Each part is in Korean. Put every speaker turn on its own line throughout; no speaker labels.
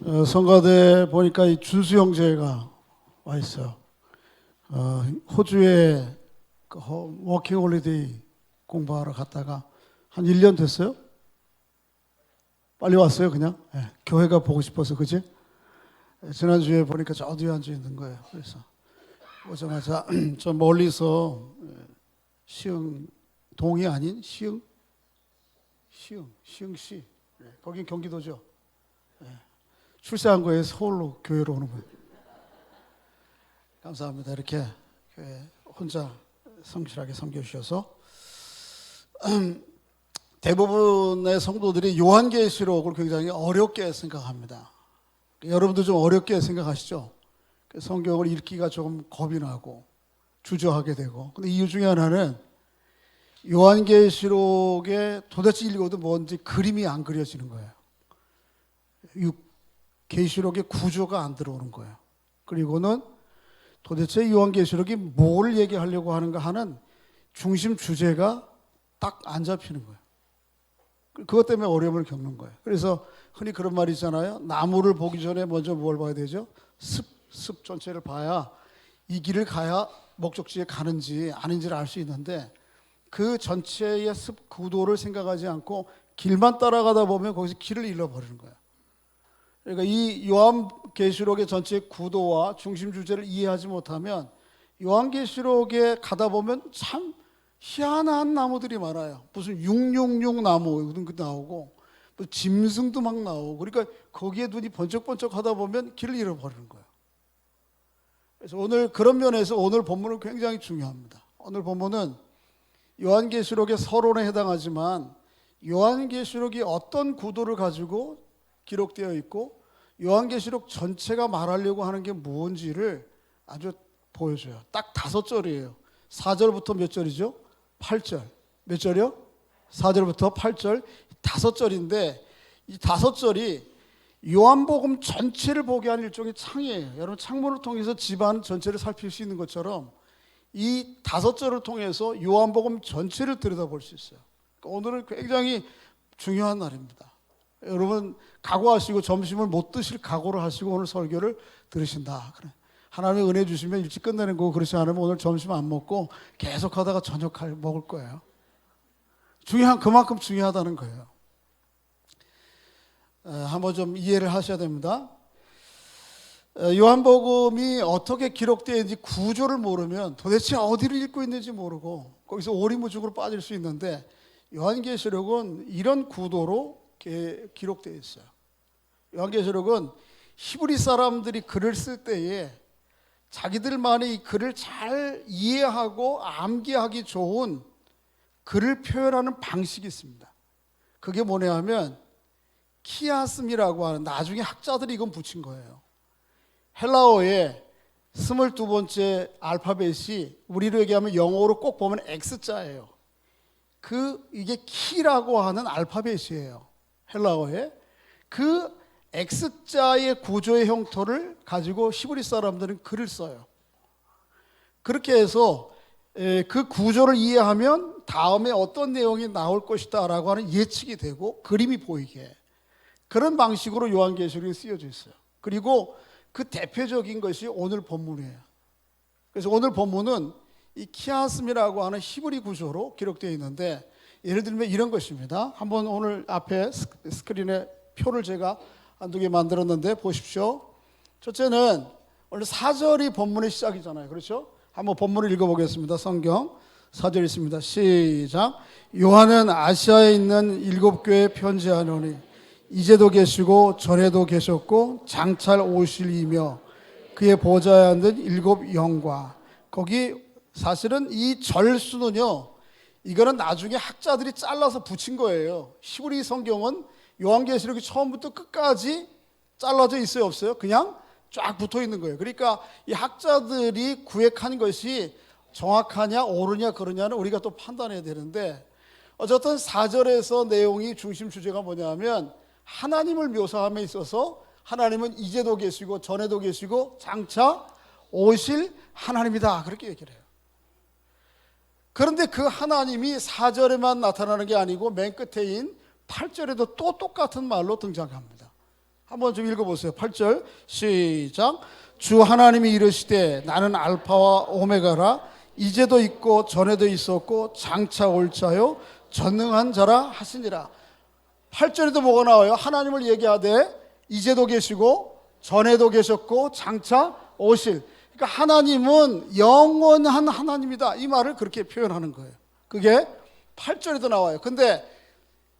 성가대 보니까 이 준수 형제가 와 있어요. 호주에 워킹 홀리데이 공부하러 갔다가 한 1년 됐어요? 빨리 왔어요, 그냥? 네, 교회가 보고 싶어서, 그지? 지난주에 보니까 저 뒤에 앉아 있는 거예요. 그래서 오자마자 저 멀리서 시흥, 동이 아닌 시흥시. 거긴 경기도죠. 출세한 거에 서울로 교회로 오는 거예요. 감사합니다. 이렇게 교회 혼자 성실하게 섬겨주셔서. 대부분의 성도들이 요한계시록을 굉장히 어렵게 생각합니다. 여러분도 좀 어렵게 생각하시죠? 성경을 읽기가 조금 겁이 나고 주저하게 되고. 근데 이유 중에 하나는 요한계시록에 도대체 읽어도 뭔지 그림이 안 그려지는 거예요. 계시록의 구조가 안 들어오는 거예요. 그리고는 도대체 요한계시록이 뭘 얘기하려고 하는가 하는 중심 주제가 딱 안 잡히는 거예요. 그것 때문에 어려움을 겪는 거예요. 그래서 흔히 그런 말이 있잖아요. 나무를 보기 전에 먼저 뭘 봐야 되죠? 습 전체를 봐야 이 길을 가야 목적지에 가는지 아닌지를 알 수 있는데, 그 전체의 습 구도를 생각하지 않고 길만 따라가다 보면 거기서 길을 잃어버리는 거예요. 그러니까 이 요한계시록의 전체 구도와 중심 주제를 이해하지 못하면 요한계시록에 가다 보면 참 희한한 나무들이 많아요. 무슨 666 나무 이런 거 나오고, 뭐 짐승도 막 나오고, 그러니까 거기에 눈이 번쩍번쩍 하다 보면 길을 잃어버리는 거예요. 그래서 오늘 그런 면에서 오늘 본문은 굉장히 중요합니다. 오늘 본문은 요한계시록의 서론에 해당하지만 요한계시록이 어떤 구도를 가지고 기록되어 있고 요한계시록 전체가 말하려고 하는 게 뭔지를 아주 보여줘요. 딱 5절이에요. 4절부터 몇 절이죠? 8절. 몇 절이요? 4절부터 8절. 5절인데 이 5절이 요한복음 전체를 보게 하는 일종의 창이에요. 여러분 창문을 통해서 집안 전체를 살필 수 있는 것처럼 이 5절을 통해서 요한복음 전체를 들여다볼 수 있어요. 그러니까 오늘은 굉장히 중요한 날입니다. 여러분 각오하시고 점심을 못 드실 각오를 하시고 오늘 설교를 들으신다. 그래. 하나님의 은혜 주시면 일찍 끝내는 거고, 그렇지 않으면 오늘 점심 안 먹고 계속 하다가 저녁 먹을 거예요. 그만큼 중요하다는 거예요. 한번 좀 이해를 하셔야 됩니다. 요한복음이 어떻게 기록되어 있는지 구조를 모르면 도대체 어디를 읽고 있는지 모르고 거기서 오리무중으로 빠질 수 있는데, 요한계시록은 이런 구도로 기록되어 있어요. 요한계시록은 히브리 사람들이 글을 쓸 때에 자기들만의 이 글을 잘 이해하고 암기하기 좋은 글을 표현하는 방식이 있습니다. 그게 뭐냐 하면 키아스미라고 하는, 나중에 학자들이 이건 붙인 거예요. 헬라어의 22번째 알파벳이 우리로 얘기하면 영어로 꼭 보면 X자예요. 이게 키라고 하는 알파벳이에요. 헬라어에. 그 X자의 구조의 형태를 가지고 히브리 사람들은 글을 써요. 그렇게 해서 그 구조를 이해하면 다음에 어떤 내용이 나올 것이다 라고 하는 예측이 되고 그림이 보이게, 그런 방식으로 요한계시록이 쓰여져 있어요. 그리고 그 대표적인 것이 오늘 본문이에요. 그래서 오늘 본문은 이 키아스미라고 하는 히브리 구조로 기록되어 있는데, 예를 들면 이런 것입니다. 한번 오늘 앞에 스크린에 표를 제가 한두 개 만들었는데 보십시오. 첫째는 오늘 4절이 본문의 시작이잖아요. 그렇죠? 한번 본문을 읽어보겠습니다. 성경 4절 있습니다. 시작. 요한은 아시아에 있는 7교회에 편지하노니 이제도 계시고 전에도 계셨고 장차 오실 이며 그의 보좌에 앉은 7 영과. 거기 사실은 이 절수는요, 이거는 나중에 학자들이 잘라서 붙인 거예요. 히브리 성경은 요한계시록이 처음부터 끝까지 잘라져 있어요, 없어요? 그냥 쫙 붙어 있는 거예요. 그러니까 이 학자들이 구획한 것이 정확하냐 옳으냐 그러냐는 우리가 또 판단해야 되는데, 어쨌든 4절에서 내용이 중심 주제가 뭐냐면 하나님을 묘사함에 있어서 하나님은 이제도 계시고 전에도 계시고 장차 오실 하나님이다, 그렇게 얘기를 해요. 그런데 그 하나님이 4절에만 나타나는 게 아니고 맨 끝에인 8절에도 또 똑같은 말로 등장합니다. 한번 좀 읽어보세요. 8절 시작. 주 하나님이 이르시되 나는 알파와 오메가라. 이제도 있고 전에도 있었고 장차 올 자요 전능한 자라 하시니라. 8절에도 뭐가 나와요? 하나님을 얘기하되 이제도 계시고 전에도 계셨고 장차 오실. 그러니까 하나님은 영원한 하나님이다. 이 말을 그렇게 표현하는 거예요. 그게 8절에도 나와요. 근데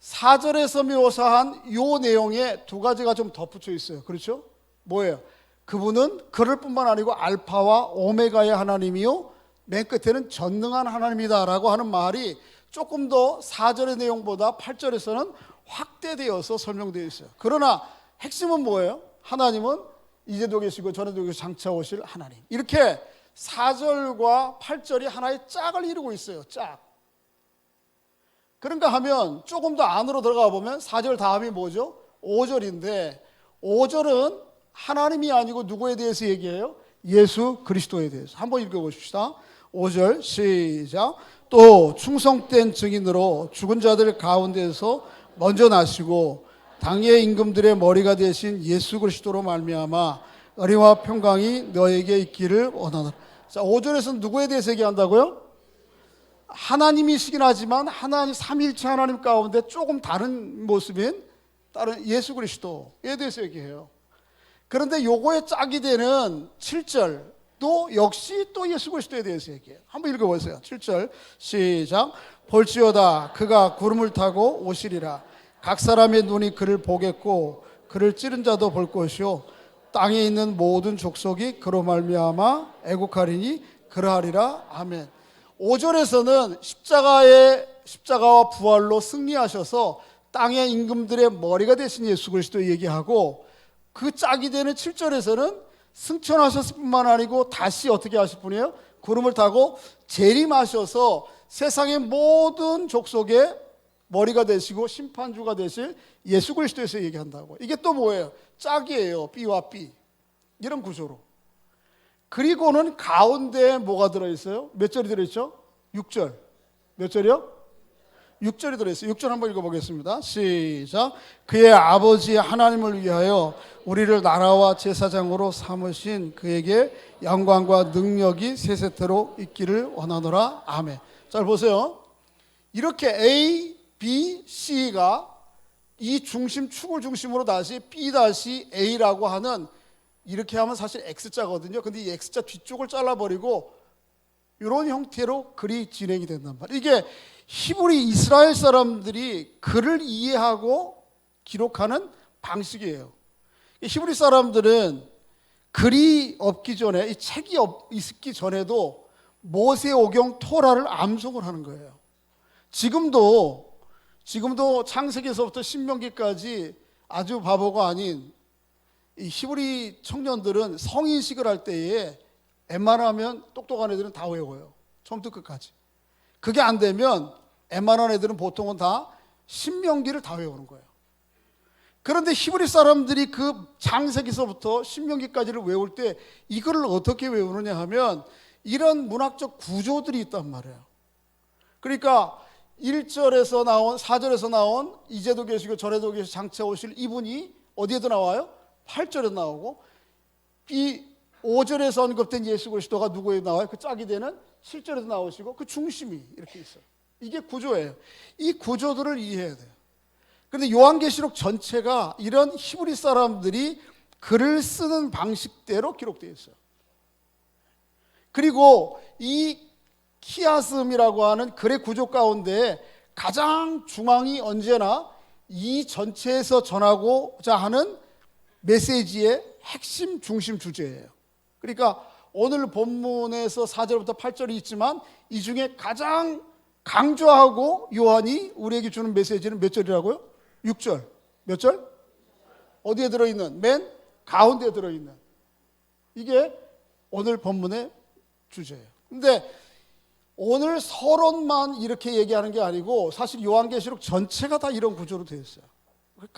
4절에서 묘사한 이 내용에 두 가지가 좀 덧붙여 있어요. 그렇죠? 뭐예요? 그분은 그럴 뿐만 아니고 알파와 오메가의 하나님이요 맨 끝에는 전능한 하나님이다라고 하는 말이 조금 더 4절의 내용보다 8절에서는 확대되어서 설명되어 있어요. 그러나 핵심은 뭐예요? 하나님은 이제도 계시고 전에도 계시고 장차 오실 하나님. 이렇게 4절과 8절이 하나의 짝을 이루고 있어요. 짝. 그런가 하면 조금 더 안으로 들어가 보면 4절 다음이 뭐죠? 5절인데 5절은 하나님이 아니고 누구에 대해서 얘기해요? 예수 그리스도에 대해서. 한번 읽어보십시다. 5절 시작. 또 충성된 증인으로 죽은 자들 가운데서 먼저 나시고 당의 임금들의 머리가 되신 예수 그리스도로 말미암아 의리와 평강이 너에게 있기를 원하노라. 자, 5절에서는 누구에 대해서 얘기한다고요? 하나님이시긴 하지만 하나님 삼위일체 하나님 가운데 조금 다른 모습인 다른 예수 그리스도에 대해서 얘기해요. 그런데 요거에 짝이 되는 7절도 역시 또 예수 그리스도에 대해서 얘기해요. 한번 읽어보세요. 7절 시작. 볼지어다 그가 구름을 타고 오시리라. 각 사람의 눈이 그를 보겠고 그를 찌른 자도 볼 것이요 땅에 있는 모든 족속이 그로 말미암아 애국하리니 그러하리라. 아멘. 5절에서는 십자가와 부활로 승리하셔서 땅의 임금들의 머리가 되신 예수 그리스도 얘기하고 그 짝이 되는 7절에서는 승천하셨을 뿐만 아니고 다시 어떻게 하실 분이에요? 구름을 타고 재림하셔서 세상의 모든 족속의 머리가 되시고 심판주가 되실 예수 그리스도에서 얘기한다고. 이게 또 뭐예요? 짝이에요. B와 B. 이런 구조로. 그리고는 가운데에 뭐가 들어있어요? 몇 절이 들어있죠? 6절. 몇 절이요? 6절이 들어있어요. 6절 한번 읽어보겠습니다. 시작. 그의 아버지 하나님을 위하여 우리를 나라와 제사장으로 삼으신 그에게 영광과 능력이 세세토록 있기를 원하노라. 아멘. 잘 보세요. 이렇게 A, B, C가 이 중심, 축을 중심으로 다시 B-A라고 하는 이렇게 하면 사실 X자거든요. 근데 이 X자 뒤쪽을 잘라버리고 이런 형태로 글이 진행이 된단 말이에요. 이게 히브리 이스라엘 사람들이 글을 이해하고 기록하는 방식이에요. 히브리 사람들은 글이 없기 전에, 이 책이 있기 전에도 모세오경 토라를 암송을 하는 거예요. 지금도 창세기에서부터 신명기까지 아주 바보가 아닌 이 히브리 청년들은 성인식을 할 때에 웬만하면 똑똑한 애들은 다 외워요. 처음부터 끝까지. 그게 안 되면 웬만한 애들은 보통은 다 신명기를 다 외우는 거예요. 그런데 히브리 사람들이 그 창세기서부터 신명기까지를 외울 때 이거를 어떻게 외우느냐 하면 이런 문학적 구조들이 있단 말이에요. 그러니까 1절에서 나온 4절에서 나온 이제도 계시고 전에도 계시고 장차 오실 이분이 어디에도 나와요? 8절에 나오고 이 5절에서 언급된 예수 그리스도가 누구에 나와요? 그 짝이 되는 7절에도 나오시고 그 중심이 이렇게 있어요. 이게 구조예요. 이 구조들을 이해해야 돼요. 그런데 요한계시록 전체가 이런 히브리 사람들이 글을 쓰는 방식대로 기록되어 있어요. 그리고 이 키아스음이라고 하는 글의 구조 가운데 가장 중앙이 언제나 이 전체에서 전하고자 하는 메시지의 핵심 중심 주제예요. 그러니까 오늘 본문에서 4절부터 8절이 있지만 이 중에 가장 강조하고 요한이 우리에게 주는 메시지는 몇 절이라고요? 6절. 몇 절? 어디에 들어있는? 맨 가운데에 들어있는. 이게 오늘 본문의 주제예요. 근데 오늘 서론만 이렇게 얘기하는 게 아니고 사실 요한계시록 전체가 다 이런 구조로 되어 있어요.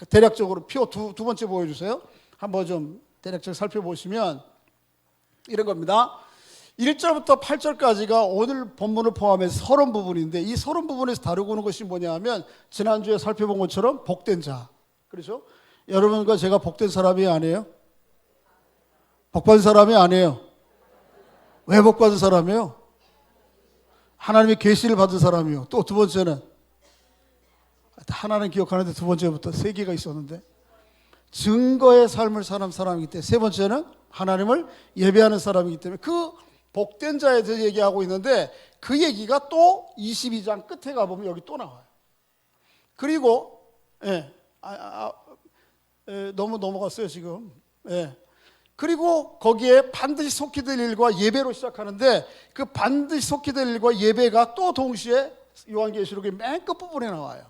대략적으로 표 두 번째 보여주세요. 한번 좀 대략적으로 살펴보시면 이런 겁니다. 1절부터 8절까지가 오늘 본문을 포함해서 서론 부분인데 이 서론 부분에서 다루고 있는 것이 뭐냐 하면 지난주에 살펴본 것처럼 복된 자. 그렇죠? 여러분과 제가 복된 사람이 아니에요? 복받은 사람이 아니에요. 왜 복받은 사람이에요? 하나님의 계시를 받은 사람이요. 또 두 번째는 하나는 기억하는데 두 번째부터 세 개가 있었는데 증거의 삶을 사는 사람이기 때문에 세 번째는 하나님을 예배하는 사람이기 때문에 그 복된 자에 대해서 얘기하고 있는데 그 얘기가 또 22장 끝에 가보면 여기 또 나와요. 그리고 너무 넘어갔어요 지금. 그리고 거기에 반드시 속히 될 일과 예배로 시작하는데 그 반드시 속히 될 일과 예배가 또 동시에 요한계시록의 맨 끝부분에 나와요.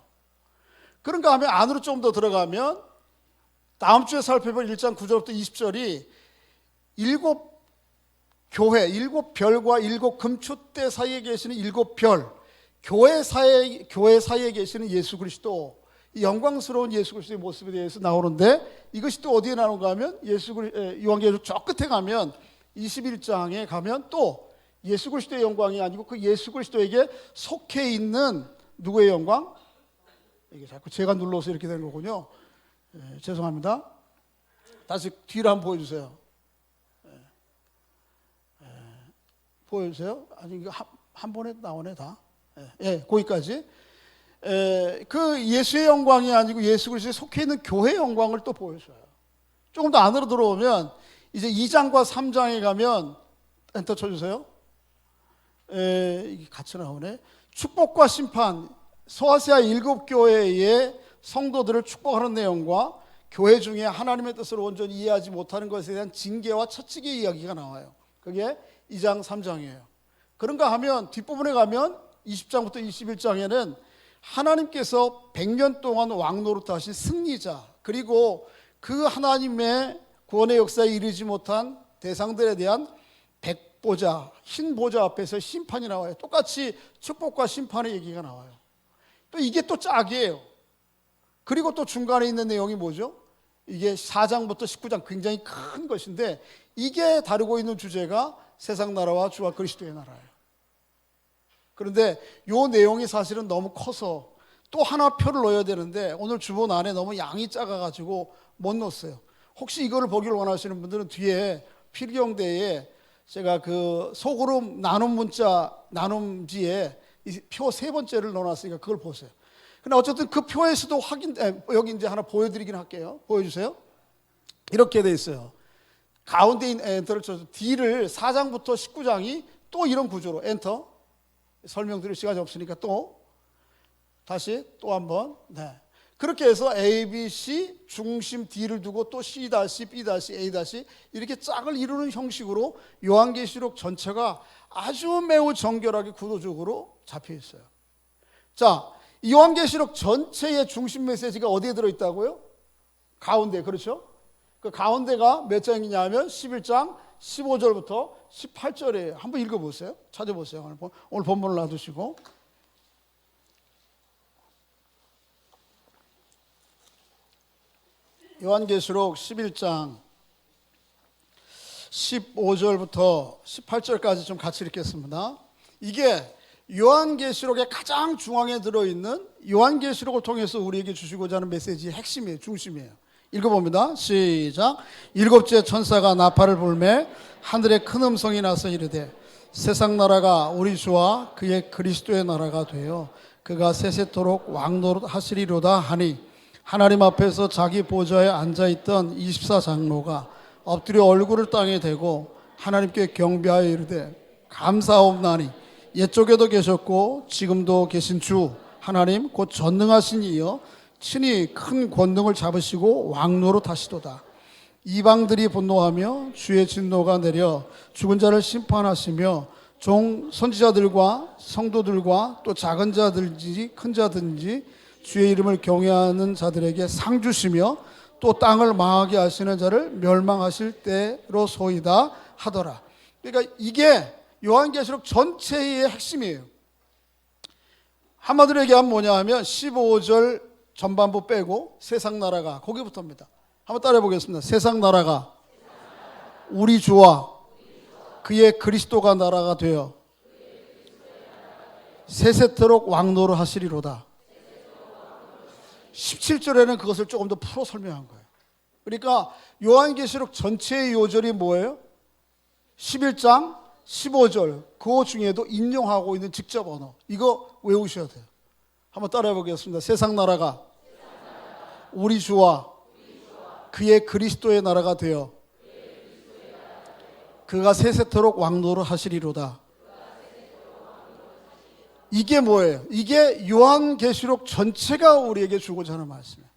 그런가 하면 안으로 좀 더 들어가면 다음 주에 살펴볼 1장 9절부터 20절이 일곱 교회, 일곱 별과 일곱 금추대 사이에 계시는 일곱 별, 교회 사이에 계시는 예수 그리스도, 이 영광스러운 예수 그리스도의 모습에 대해서 나오는데 이것이 또 어디에 나오는가 하면 요한계시록 저 끝에 가면 21장에 가면 또 예수 그리스도의 영광이 아니고 그 예수 그리스도에게 속해 있는 누구의 영광? 이게 자꾸 제가 눌러서 이렇게 된 거군요. 죄송합니다. 다시 뒤를 한번 보여주세요. 보여주세요. 아니 이거 한 번에 나오네 다. 거기까지. 그 예수의 영광이 아니고 예수 그리스도에 속해 있는 교회의 영광을 또 보여줘요. 조금 더 안으로 들어오면 이제 2장과 3장에 가면 엔터 쳐주세요. 이게 같이 나오네. 축복과 심판, 소아시아 7교회의 성도들을 축복하는 내용과 교회 중에 하나님의 뜻을 온전히 이해하지 못하는 것에 대한 징계와 처치기의 이야기가 나와요. 그게 2장 3장이에요. 그런가 하면 뒷부분에 가면 20장부터 21장에는 하나님께서 100년 동안 왕노릇 하신 승리자, 그리고 그 하나님의 구원의 역사에 이르지 못한 대상들에 대한 백보자, 흰 보좌 앞에서 심판이 나와요. 똑같이 축복과 심판의 얘기가 나와요. 또 이게 또 짝이에요. 그리고 또 중간에 있는 내용이 뭐죠? 이게 4장부터 19장 굉장히 큰 것인데 이게 다루고 있는 주제가 세상 나라와 주와 그리스도의 나라예요. 그런데 이 내용이 사실은 너무 커서 또 하나 표를 넣어야 되는데 오늘 주본 안에 너무 양이 작아가지고 못 넣었어요. 혹시 이거를 보기를 원하시는 분들은 뒤에 필경대에 제가 그 소그룹 나눔 문자 나눔지에 표 세 번째를 넣어놨으니까 그걸 보세요. 근데 어쨌든 그 표에서도 여기 이제 하나 보여드리긴 할게요. 보여주세요. 이렇게 돼 있어요. 가운데 있는 엔터를 쳐서 D를 4장부터 19장이 또 이런 구조로 엔터. 설명드릴 시간이 없으니까 또 다시 또 한번. 그렇게 해서 A, B, C 중심 D를 두고 또 C, B, A 이렇게 짝을 이루는 형식으로 요한계시록 전체가 아주 매우 정결하게 구도적으로 잡혀 있어요. 자, 이 요한계시록 전체의 중심 메시지가 어디에 들어있다고요? 가운데, 그렇죠? 그 가운데가 몇 장이냐면 11장 15절부터 18절이에요. 한번 읽어보세요. 찾아보세요. 오늘 본문을 놔두시고. 요한계시록 11장 15절부터 18절까지 좀 같이 읽겠습니다. 이게 요한계시록의 가장 중앙에 들어있는 요한계시록을 통해서 우리에게 주시고자 하는 메시지의 핵심이에요. 중심이에요. 읽어봅니다. 시작. 일곱째 천사가 나팔을 불매 하늘에 큰 음성이 나서 이르되 세상 나라가 우리 주와 그의 그리스도의 나라가 되어 그가 세세토록 왕노릇 하시리로다 하니 하나님 앞에서 자기 보좌에 앉아있던 24장로가 엎드려 얼굴을 땅에 대고 하나님께 경배하여 이르되 감사옵나니 옛적에도 계셨고 지금도 계신 주 하나님 곧 전능하신 이여 친히 큰 권능을 잡으시고 왕노릇 하시도다. 이방들이 분노하며 주의 진노가 내려 죽은 자를 심판하시며 종 선지자들과 성도들과 또 작은 자들인지 큰 자든지 주의 이름을 경외하는 자들에게 상 주시며 또 땅을 망하게 하시는 자를 멸망하실 때로소이다 하더라. 그러니까 이게 요한계시록 전체의 핵심이에요. 한마디로 얘기하면 뭐냐 하면 15절 전반부 빼고 세상 나라가 거기부터입니다. 한번 따라해 보겠습니다. 세상 나라가 우리 주와 그의 그리스도가 나라가 되어 세세토록 왕노릇 하시리로다. 17절에는 그것을 조금 더 풀어 설명한 거예요. 그러니까 요한계시록 전체의 요절이 뭐예요? 11장 15절 그 중에도 인용하고 있는 직접 언어, 이거 외우셔야 돼요. 한번 따라해 보겠습니다. 세상 나라가 우리 주와 그의 그리스도의 나라가 되어 그가 세세토록 왕노를 하시리로다. 이게 뭐예요? 이게 요한계시록 전체가 우리에게 주고자 하는 말씀이에요.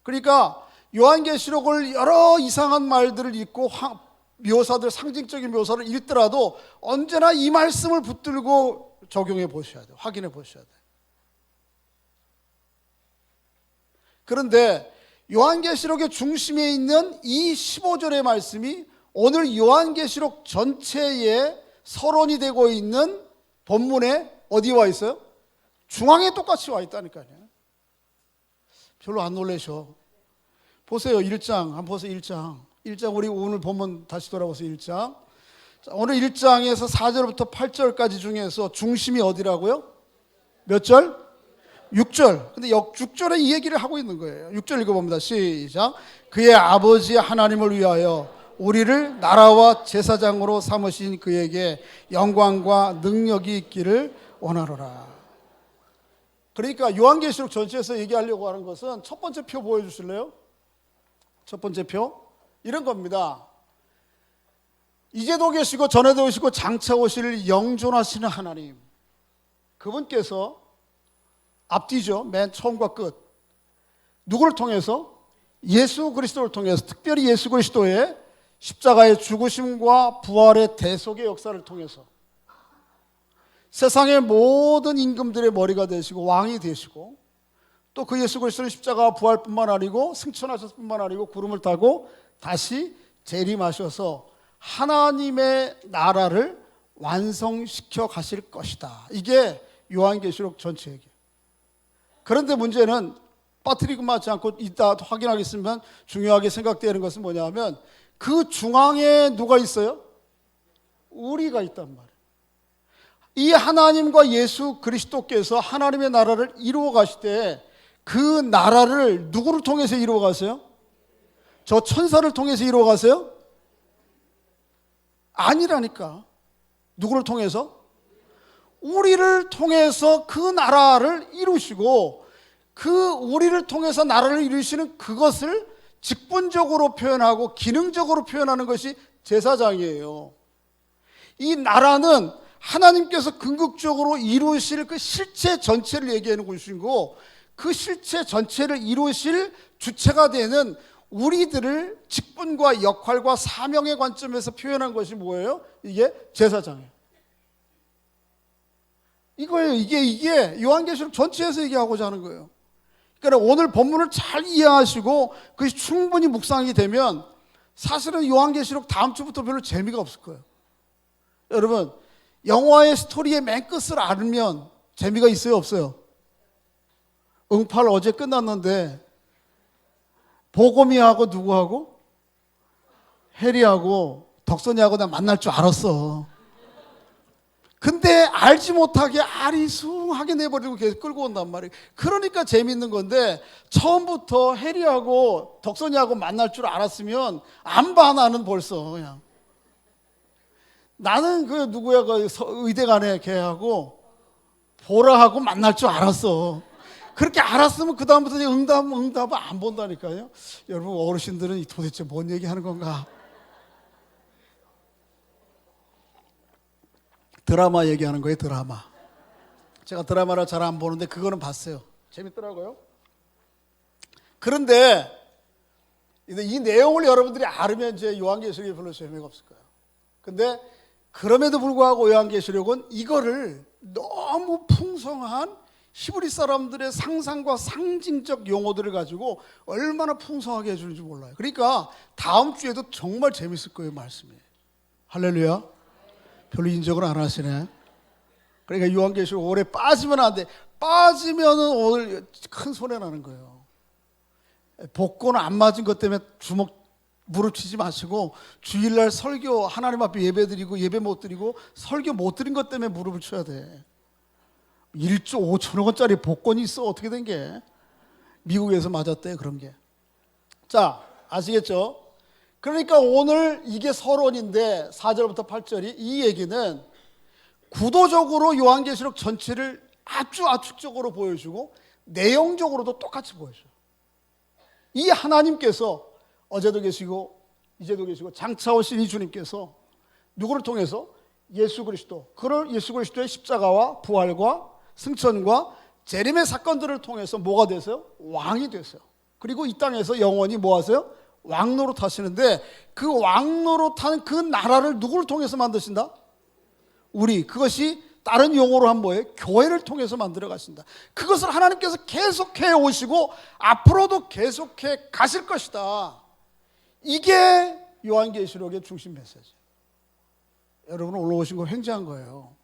그러니까 요한계시록을 여러 이상한 말들을 읽고 묘사들, 상징적인 묘사를 읽더라도 언제나 이 말씀을 붙들고 적용해 보셔야 돼요. 확인해 보셔야 돼요. 그런데 요한계시록의 중심에 있는 이 15절의 말씀이 오늘 요한계시록 전체에 서론이 되고 있는 본문에 어디 와 있어요? 중앙에 똑같이 와 있다니까요. 별로 안 놀라셔. 보세요. 1장 한번 보세요. 1장 우리 오늘 본문 다시 돌아보세요. 1장. 자, 오늘 1장에서 4절부터 8절까지 중에서 중심이 어디라고요? 몇 절? 6절. 근데 6절에 이 얘기를 하고 있는 거예요. 6절 읽어봅니다. 시작. 그의 아버지 하나님을 위하여 우리를 나라와 제사장으로 삼으신 그에게 영광과 능력이 있기를 원하노라. 그러니까 요한계시록 전체에서 얘기하려고 하는 것은 첫 번째 표 보여주실래요? 첫 번째 표 이런 겁니다. 이제도 계시고 전에도 계시고 장차 오실 영존하시는 하나님, 그분께서 앞뒤죠. 맨 처음과 끝. 누구를 통해서? 예수 그리스도를 통해서, 특별히 예수 그리스도의 십자가의 죽으심과 부활의 대속의 역사를 통해서 세상의 모든 임금들의 머리가 되시고 왕이 되시고, 또 그 예수 그리스도는 십자가 부활뿐만 아니고 승천하셨을 뿐만 아니고 구름을 타고 다시 재림하셔서 하나님의 나라를 완성시켜 가실 것이다. 이게 요한계시록 전체 얘기예요. 그런데 문제는 빠뜨리고 맞지 않고 이따 확인하겠지만 중요하게 생각되는 것은 뭐냐면 그 중앙에 누가 있어요? 우리가 있단 말이에요. 이 하나님과 예수 그리스도께서 하나님의 나라를 이루어 가실 때 그 나라를 누구를 통해서 이루어 가세요? 저 천사를 통해서 이루어 가세요? 아니라니까. 누구를 통해서? 우리를 통해서 그 나라를 이루시고, 그 우리를 통해서 나라를 이루시는 그것을 직분적으로 표현하고 기능적으로 표현하는 것이 제사장이에요. 이 나라는 하나님께서 궁극적으로 이루실 그 실체 전체를 얘기하는 것이고, 그 실체 전체를 이루실 주체가 되는 우리들을 직분과 역할과 사명의 관점에서 표현한 것이 뭐예요? 이게 제사장이에요. 이거예요. 이게 요한계시록 전체에서 얘기하고자 하는 거예요. 그러니까 오늘 본문을 잘 이해하시고 그것이 충분히 묵상이 되면 사실은 요한계시록 다음 주부터 별로 재미가 없을 거예요. 여러분, 영화의 스토리의 맨 끝을 알면 재미가 있어요, 없어요? 응팔 어제 끝났는데 보검이하고 누구하고? 해리하고 덕선이하고 나 만날 줄 알았어. 근데 알지 못하게 아리숭하게 내버리고 계속 끌고 온단 말이에요. 그러니까 재밌는 건데, 처음부터 해리하고 덕선이하고 만날 줄 알았으면 안 봐. 나는 벌써 그냥 나는 그 누구야 그 의대간에 걔하고 보라하고 만날 줄 알았어. 그렇게 알았으면 그 다음부터 응답을 안 본다니까요. 여러분, 어르신들은 도대체 뭔 얘기하는 건가? 드라마 얘기하는 거예요. 드라마. 제가 드라마를 잘 안 보는데 그거는 봤어요. 재밌더라고요. 그런데 이 내용을 여러분들이 알으면 이제 요한계시록이 별로 재미가 없을 거예요. 근데 그럼에도 불구하고 요한계시록은 이거를 너무 풍성한 히브리 사람들의 상상과 상징적 용어들을 가지고 얼마나 풍성하게 해주는지 몰라요. 그러니까 다음 주에도 정말 재밌을 거예요. 말씀이. 할렐루야. 별로 인정을 안 하시네. 그러니까 요한계시록 오래 빠지면 안 돼. 빠지면은 오늘 큰 손해 나는 거예요. 복권 안 맞은 것 때문에 무릎 치지 마시고, 주일날 설교 하나님 앞에 예배 드리고 예배 못 드리고 설교 못 드린 것 때문에 무릎을 쳐야 돼. 1조 5천억 원짜리 복권이 있어. 어떻게 된 게? 미국에서 맞았대, 그런 게. 자, 아시겠죠? 그러니까 오늘 이게 서론인데 4절부터 8절이 이 얘기는 구도적으로 요한계시록 전체를 아주 압축적으로 보여주고 내용적으로도 똑같이 보여줘요. 이 하나님께서 어제도 계시고 이제도 계시고 장차 오신 이 주님께서 누구를 통해서? 예수 그리스도, 그를 예수 그리스도의 십자가와 부활과 승천과 재림의 사건들을 통해서 뭐가 되세요? 왕이 되세요. 그리고 이 땅에서 영원히 뭐 하세요? 왕노릇 하시는데 그 왕노릇 하는 그 나라를 누구를 통해서 만드신다? 우리, 그것이 다른 용어로 하면 뭐예요? 교회를 통해서 만들어 가신다. 그것을 하나님께서 계속해 오시고 앞으로도 계속해 가실 것이다. 이게 요한계시록의 중심 메시지. 여러분 오늘 오신 거 횡재한 거예요.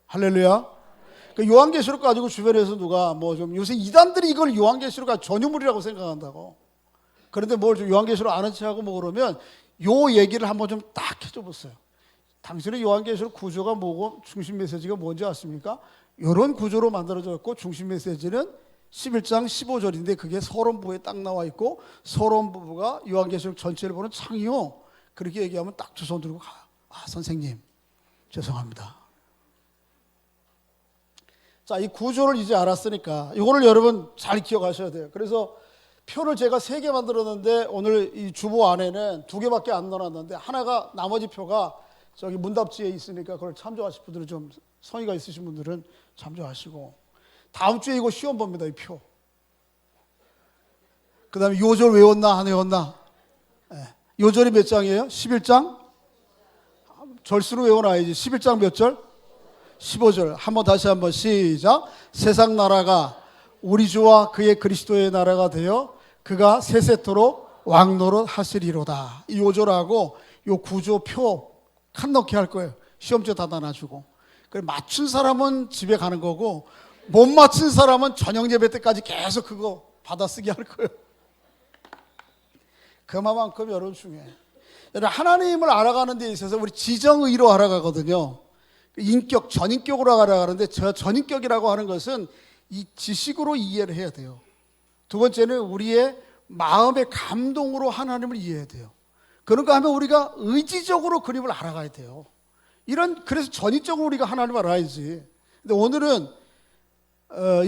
할렐루야. 그 요한계시록 가지고 주변에서 누가 뭐 좀 요새 이단들이 이걸 요한계시록 전유물이라고 생각한다고. 그런데 뭘 좀 요한계시록 아는 체하고 뭐 그러면 요 얘기를 한번 좀 딱 해줘 보세요. 당신의 요한계시록 구조가 뭐고 중심 메시지가 뭔지 아십니까? 이런 구조로 만들어졌고 중심 메시지는 11장 15절인데 그게 서론부에 딱 나와 있고 서론부가 요한계시록 전체를 보는 창이요. 그렇게 얘기하면 딱 두 손 들고 가. 아, 선생님 죄송합니다. 자, 이 구조를 이제 알았으니까 이거를 여러분 잘 기억하셔야 돼요. 그래서 표를 제가 3개 만들었는데 오늘 이 주보 안에는 2개밖에 안 넣어놨는데 하나가 나머지 표가 저기 문답지에 있으니까 그걸 참조하실 분들은 좀 성의가 있으신 분들은 참조하시고 다음 주에 이거 시험 봅니다. 이 표. 그 다음에 요절 외웠나 안 외웠나? 요절이 몇 장이에요? 11장? 절수로 외워놔야지. 11장 몇 절? 15절. 한번 다시 한번 시작. 세상 나라가 우리 주와 그의 그리스도의 나라가 되어 그가 세세토록 왕노릇 하시리로다. 이 요절하고 요 구조표 칸 넣기 할 거예요. 시험지에 다 놔주고. 그래 맞춘 사람은 집에 가는 거고 못 맞춘 사람은 저녁 예배 때까지 계속 그거 받아쓰기 할 거예요. 그만큼 여러분 중요해. 여러분 하나님을 알아가는 데 있어서 우리 지정의로 알아가거든요. 인격, 전인격으로 알아가는데 저 전인격이라고 하는 것은 이 지식으로 이해를 해야 돼요. 두 번째는 우리의 마음의 감동으로 하나님을 이해해야 돼요. 그런가 하면 우리가 의지적으로 그림을 알아가야 돼요. 그래서 전인적으로 우리가 하나님을 알아야지. 근데 오늘은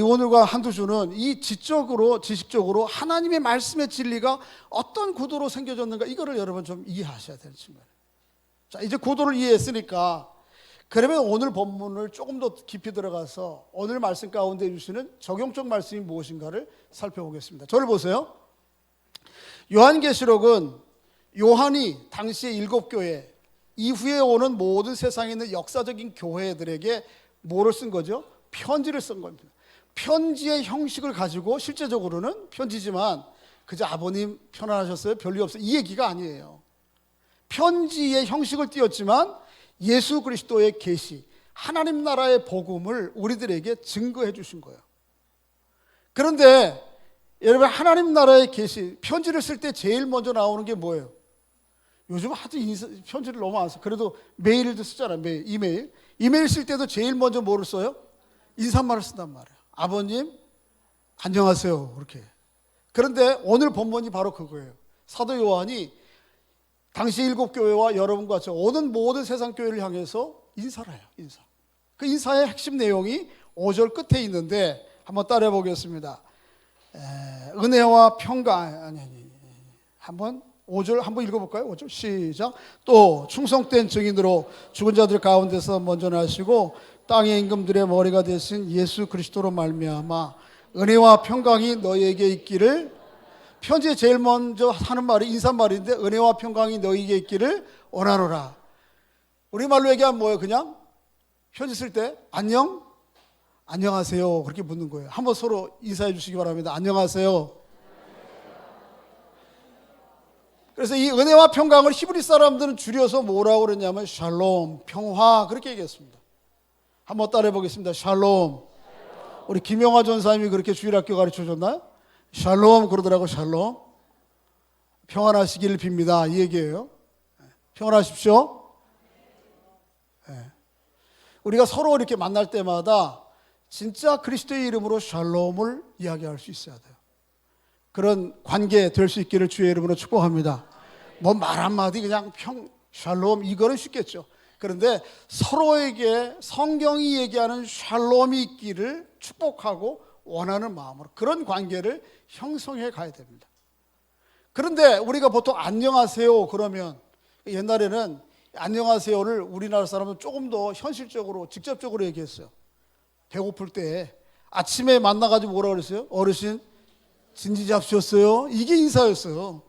오늘과 한두 주는 이 지식적으로 하나님의 말씀의 진리가 어떤 구도로 생겨졌는가 이거를 여러분 좀 이해하셔야 되는 측면이에요. 자, 이제 구도를 이해했으니까 그러면 오늘 본문을 조금 더 깊이 들어가서 오늘 말씀 가운데 주시는 적용적 말씀이 무엇인가를 살펴보겠습니다. 저를 보세요. 요한계시록은 요한이 당시의 7교회 이후에 오는 모든 세상에 있는 역사적인 교회들에게 뭐를 쓴 거죠? 편지를 쓴 겁니다. 편지의 형식을 가지고 실제적으로는 편지지만 그저 아버님 편안하셨어요? 별일 없어요? 이 얘기가 아니에요. 편지의 형식을 띄었지만 예수 그리스도의 계시, 하나님 나라의 복음을 우리들에게 증거해 주신 거예요. 그런데 여러분 하나님 나라의 계시, 편지를 쓸 때 제일 먼저 나오는 게 뭐예요? 요즘 하도 편지를 너무 안 써. 그래도 메일도 쓰잖아요. 이메일 쓸 때도 제일 먼저 뭐를 써요? 인사말을 쓴단 말이에요. 아버님 안녕하세요. 그렇게. 그런데 오늘 본문이 바로 그거예요. 사도 요한이 당시 7교회와 여러분과 저 오는 모든 세상 교회를 향해서 인사를 해요. 인사. 그 인사의 핵심 내용이 5절 끝에 있는데 한번 따라해 보겠습니다. 은혜와 평강 한번 5절 한번 읽어볼까요? 5절 시작. 또 충성된 증인으로 죽은 자들 가운데서 먼저 나시고 땅의 임금들의 머리가 되신 예수 그리스도로 말미암아 은혜와 평강이 너희에게 있기를. 편지에 제일 먼저 하는 말이 인사말인데 은혜와 평강이 너희에게 있기를 원하노라. 우리말로 얘기하면 뭐예요? 그냥 편지 쓸 때 안녕하세요 그렇게 묻는 거예요. 한번 서로 인사해 주시기 바랍니다. 안녕하세요. 그래서 이 은혜와 평강을 히브리 사람들은 줄여서 뭐라고 그랬냐면 샬롬, 평화 그렇게 얘기했습니다. 한번 따라해 보겠습니다. 샬롬. 우리 김영하 전사님이 그렇게 주일학교 가르쳐 줬나요? 샬롬 그러더라고. 샬롬. 평안하시기를 빕니다. 이 얘기예요. 평안하십시오. 우리가 서로 이렇게 만날 때마다 진짜 그리스도의 이름으로 샬롬을 이야기할 수 있어야 돼요. 그런 관계 될 수 있기를 주의 이름으로 축복합니다. 뭐 말 한마디 그냥 샬롬 이거는 쉽겠죠. 그런데 서로에게 성경이 얘기하는 샬롬이 있기를 축복하고 원하는 마음으로 그런 관계를 형성해 가야 됩니다. 그런데 우리가 보통 안녕하세요 그러면 옛날에는 안녕하세요를 우리나라 사람은 조금 더 현실적으로 직접적으로 얘기했어요. 배고플 때 아침에 만나가지고 뭐라 그랬어요? 어르신 진지 잡수셨어요? 이게 인사였어요.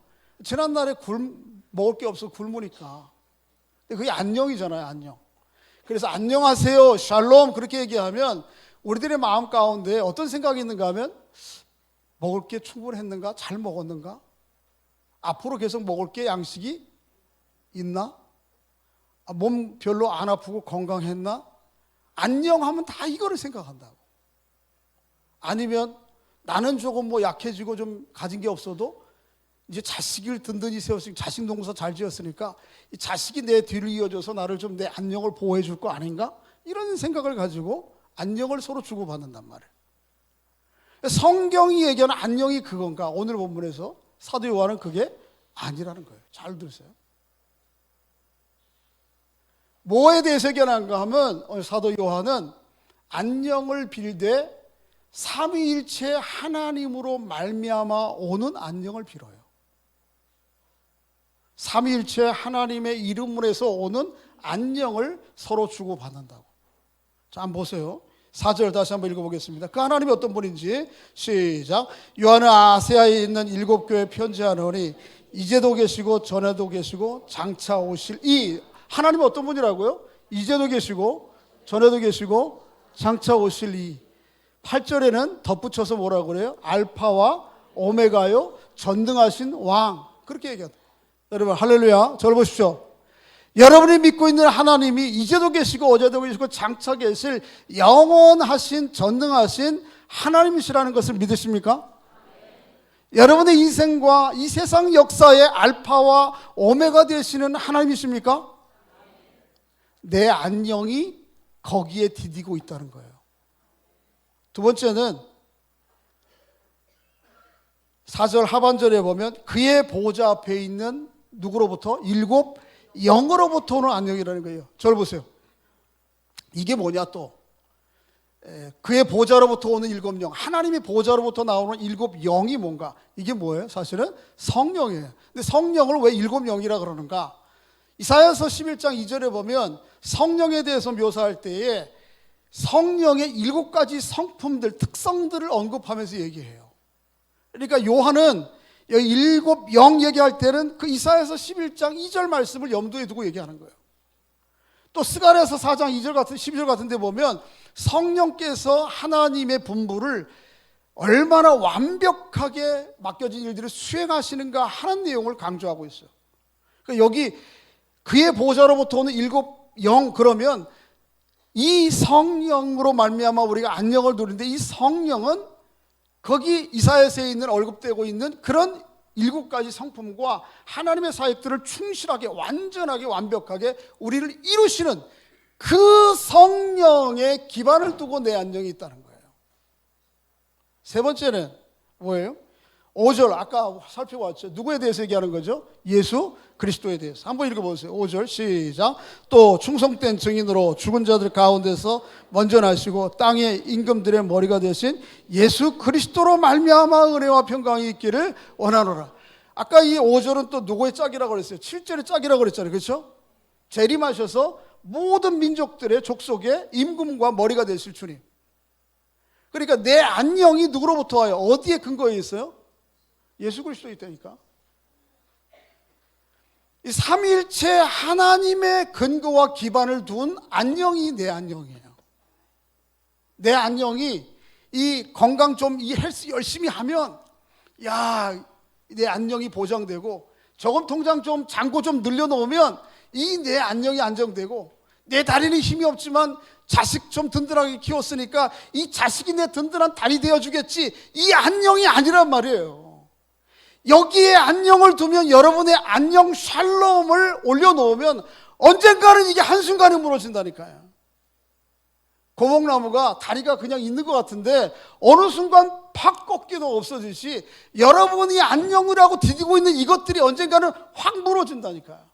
지난날에 먹을 게 없어 굶으니까. 그게 안녕이잖아요. 안녕. 그래서 안녕하세요 샬롬 그렇게 얘기하면 우리들의 마음 가운데 어떤 생각이 있는가 하면 먹을 게 충분했는가? 잘 먹었는가? 앞으로 계속 먹을 게 양식이 있나? 몸 별로 안 아프고 건강했나? 안녕하면 다 이거를 생각한다고. 아니면 나는 조금 뭐 약해지고 좀 가진 게 없어도 이제 자식을 든든히 세웠으니까 자식 농사 잘 지었으니까 이 자식이 내 뒤를 이어줘서 나를 좀 내 안녕을 보호해 줄 거 아닌가? 이런 생각을 가지고 안녕을 서로 주고받는단 말이에요. 성경이 얘기하는 안녕이 그건가? 오늘 본문에서 사도 요한은 그게 아니라는 거예요. 잘 들으세요. 뭐에 대해서 얘기하는가 하면 사도 요한은 안녕을 빌되 삼위일체 하나님으로 말미암아 오는 안녕을 빌어요. 삼위일체 하나님의 이름으로 해서 오는 안녕을 서로 주고받는다고. 자, 한번 보세요. 4절 다시 한번 읽어보겠습니다. 그 하나님이 어떤 분인지 시작. 요한은 아시아에 있는 7교회에 편지하노니 이제도 계시고 전에도 계시고 장차 오실 이 하나님이 어떤 분이라고요? 이제도 계시고 전에도 계시고 장차 오실 이 8절에는 덧붙여서 뭐라고 그래요? 알파와 오메가요 전능하신 왕 그렇게 얘기합니다. 여러분 할렐루야. 저를 보십시오. 여러분이 믿고 있는 하나님이 이제도 계시고 어제도 계시고 장차 계실 영원하신 전능하신 하나님이시라는 것을 믿으십니까? 여러분의 인생과 이 세상 역사의 알파와 오메가 되시는 하나님이십니까? 내 안녕이 거기에 디디고 있다는 거예요. 두 번째는 4절 하반절에 보면 그의 보좌 앞에 있는 누구로부터? 7 영으로부터 오는 안녕이라는 거예요. 저를 보세요. 이게 뭐냐 또 그의 보좌로부터 오는 7 영, 하나님의 보좌로부터 나오는 7 영이 뭔가? 이게 뭐예요? 사실은 성령이에요. 근데 성령을 왜 7 영이라 그러는가? 이사야서 11장 2절에 보면 성령에 대해서 묘사할 때에 성령의 7가지 성품들, 특성들을 언급하면서 얘기해요. 그러니까 요한은 여기 7 영 얘기할 때는 그 이사야서 11장 2절 말씀을 염두에 두고 얘기하는 거예요. 또 스가랴서 4장 2절 같은 12절 같은 데 보면 성령께서 하나님의 분부를 얼마나 완벽하게 맡겨진 일들을 수행하시는가 하는 내용을 강조하고 있어요. 그러니까 여기 그의 보좌로부터 오는 7 영 그러면 이 성령으로 말미암아 우리가 안녕을 누리는데 이 성령은 거기 이사야서에 있는 언급되고 있는 그런 7가지 성품과 하나님의 사역들을 충실하게 완전하게 완벽하게 우리를 이루시는 그 성령의 기반을 두고 내 안녕이 있다는 거예요. 세 번째는 뭐예요? 5절 아까 살펴봤죠. 누구에 대해서 얘기하는 거죠? 예수 그리스도에 대해서. 한번 읽어보세요. 5절 시작. 또 충성된 증인으로 죽은 자들 가운데서 먼저 나시고 땅의 임금들의 머리가 되신 예수 그리스도로 말미암아 은혜와 평강이 있기를 원하노라. 아까 이 5절은 또 누구의 짝이라고 그랬어요? 7절의 짝이라고 그랬잖아요. 그렇죠? 재림하셔서 모든 민족들의 족속의 임금과 머리가 되실 주님. 그러니까 내 안녕이 누구로부터 와요? 어디에 근거해 있어요? 예수 그리스도에 있다니까. 이 삼위일체 하나님의 근거와 기반을 둔 안녕이 내 안녕이에요. 내 안녕이 이 건강 좀 이 헬스 열심히 하면 야, 내 안녕이 보장되고 저금 통장 좀 잔고 좀 늘려놓으면 이 내 안녕이 안정되고 내 다리는 힘이 없지만 자식 좀 든든하게 키웠으니까 이 자식이 내 든든한 다리 되어주겠지 이 안녕이 아니란 말이에요. 여기에 안녕을 두면 여러분의 안녕 샬롬을 올려놓으면 언젠가는 이게 한순간에 무너진다니까요. 고목나무가 다리가 그냥 있는 것 같은데 어느 순간 팍 꺾이도 없어지시 여러분이 안녕을 하고 디디고 있는 이것들이 언젠가는 확 무너진다니까요.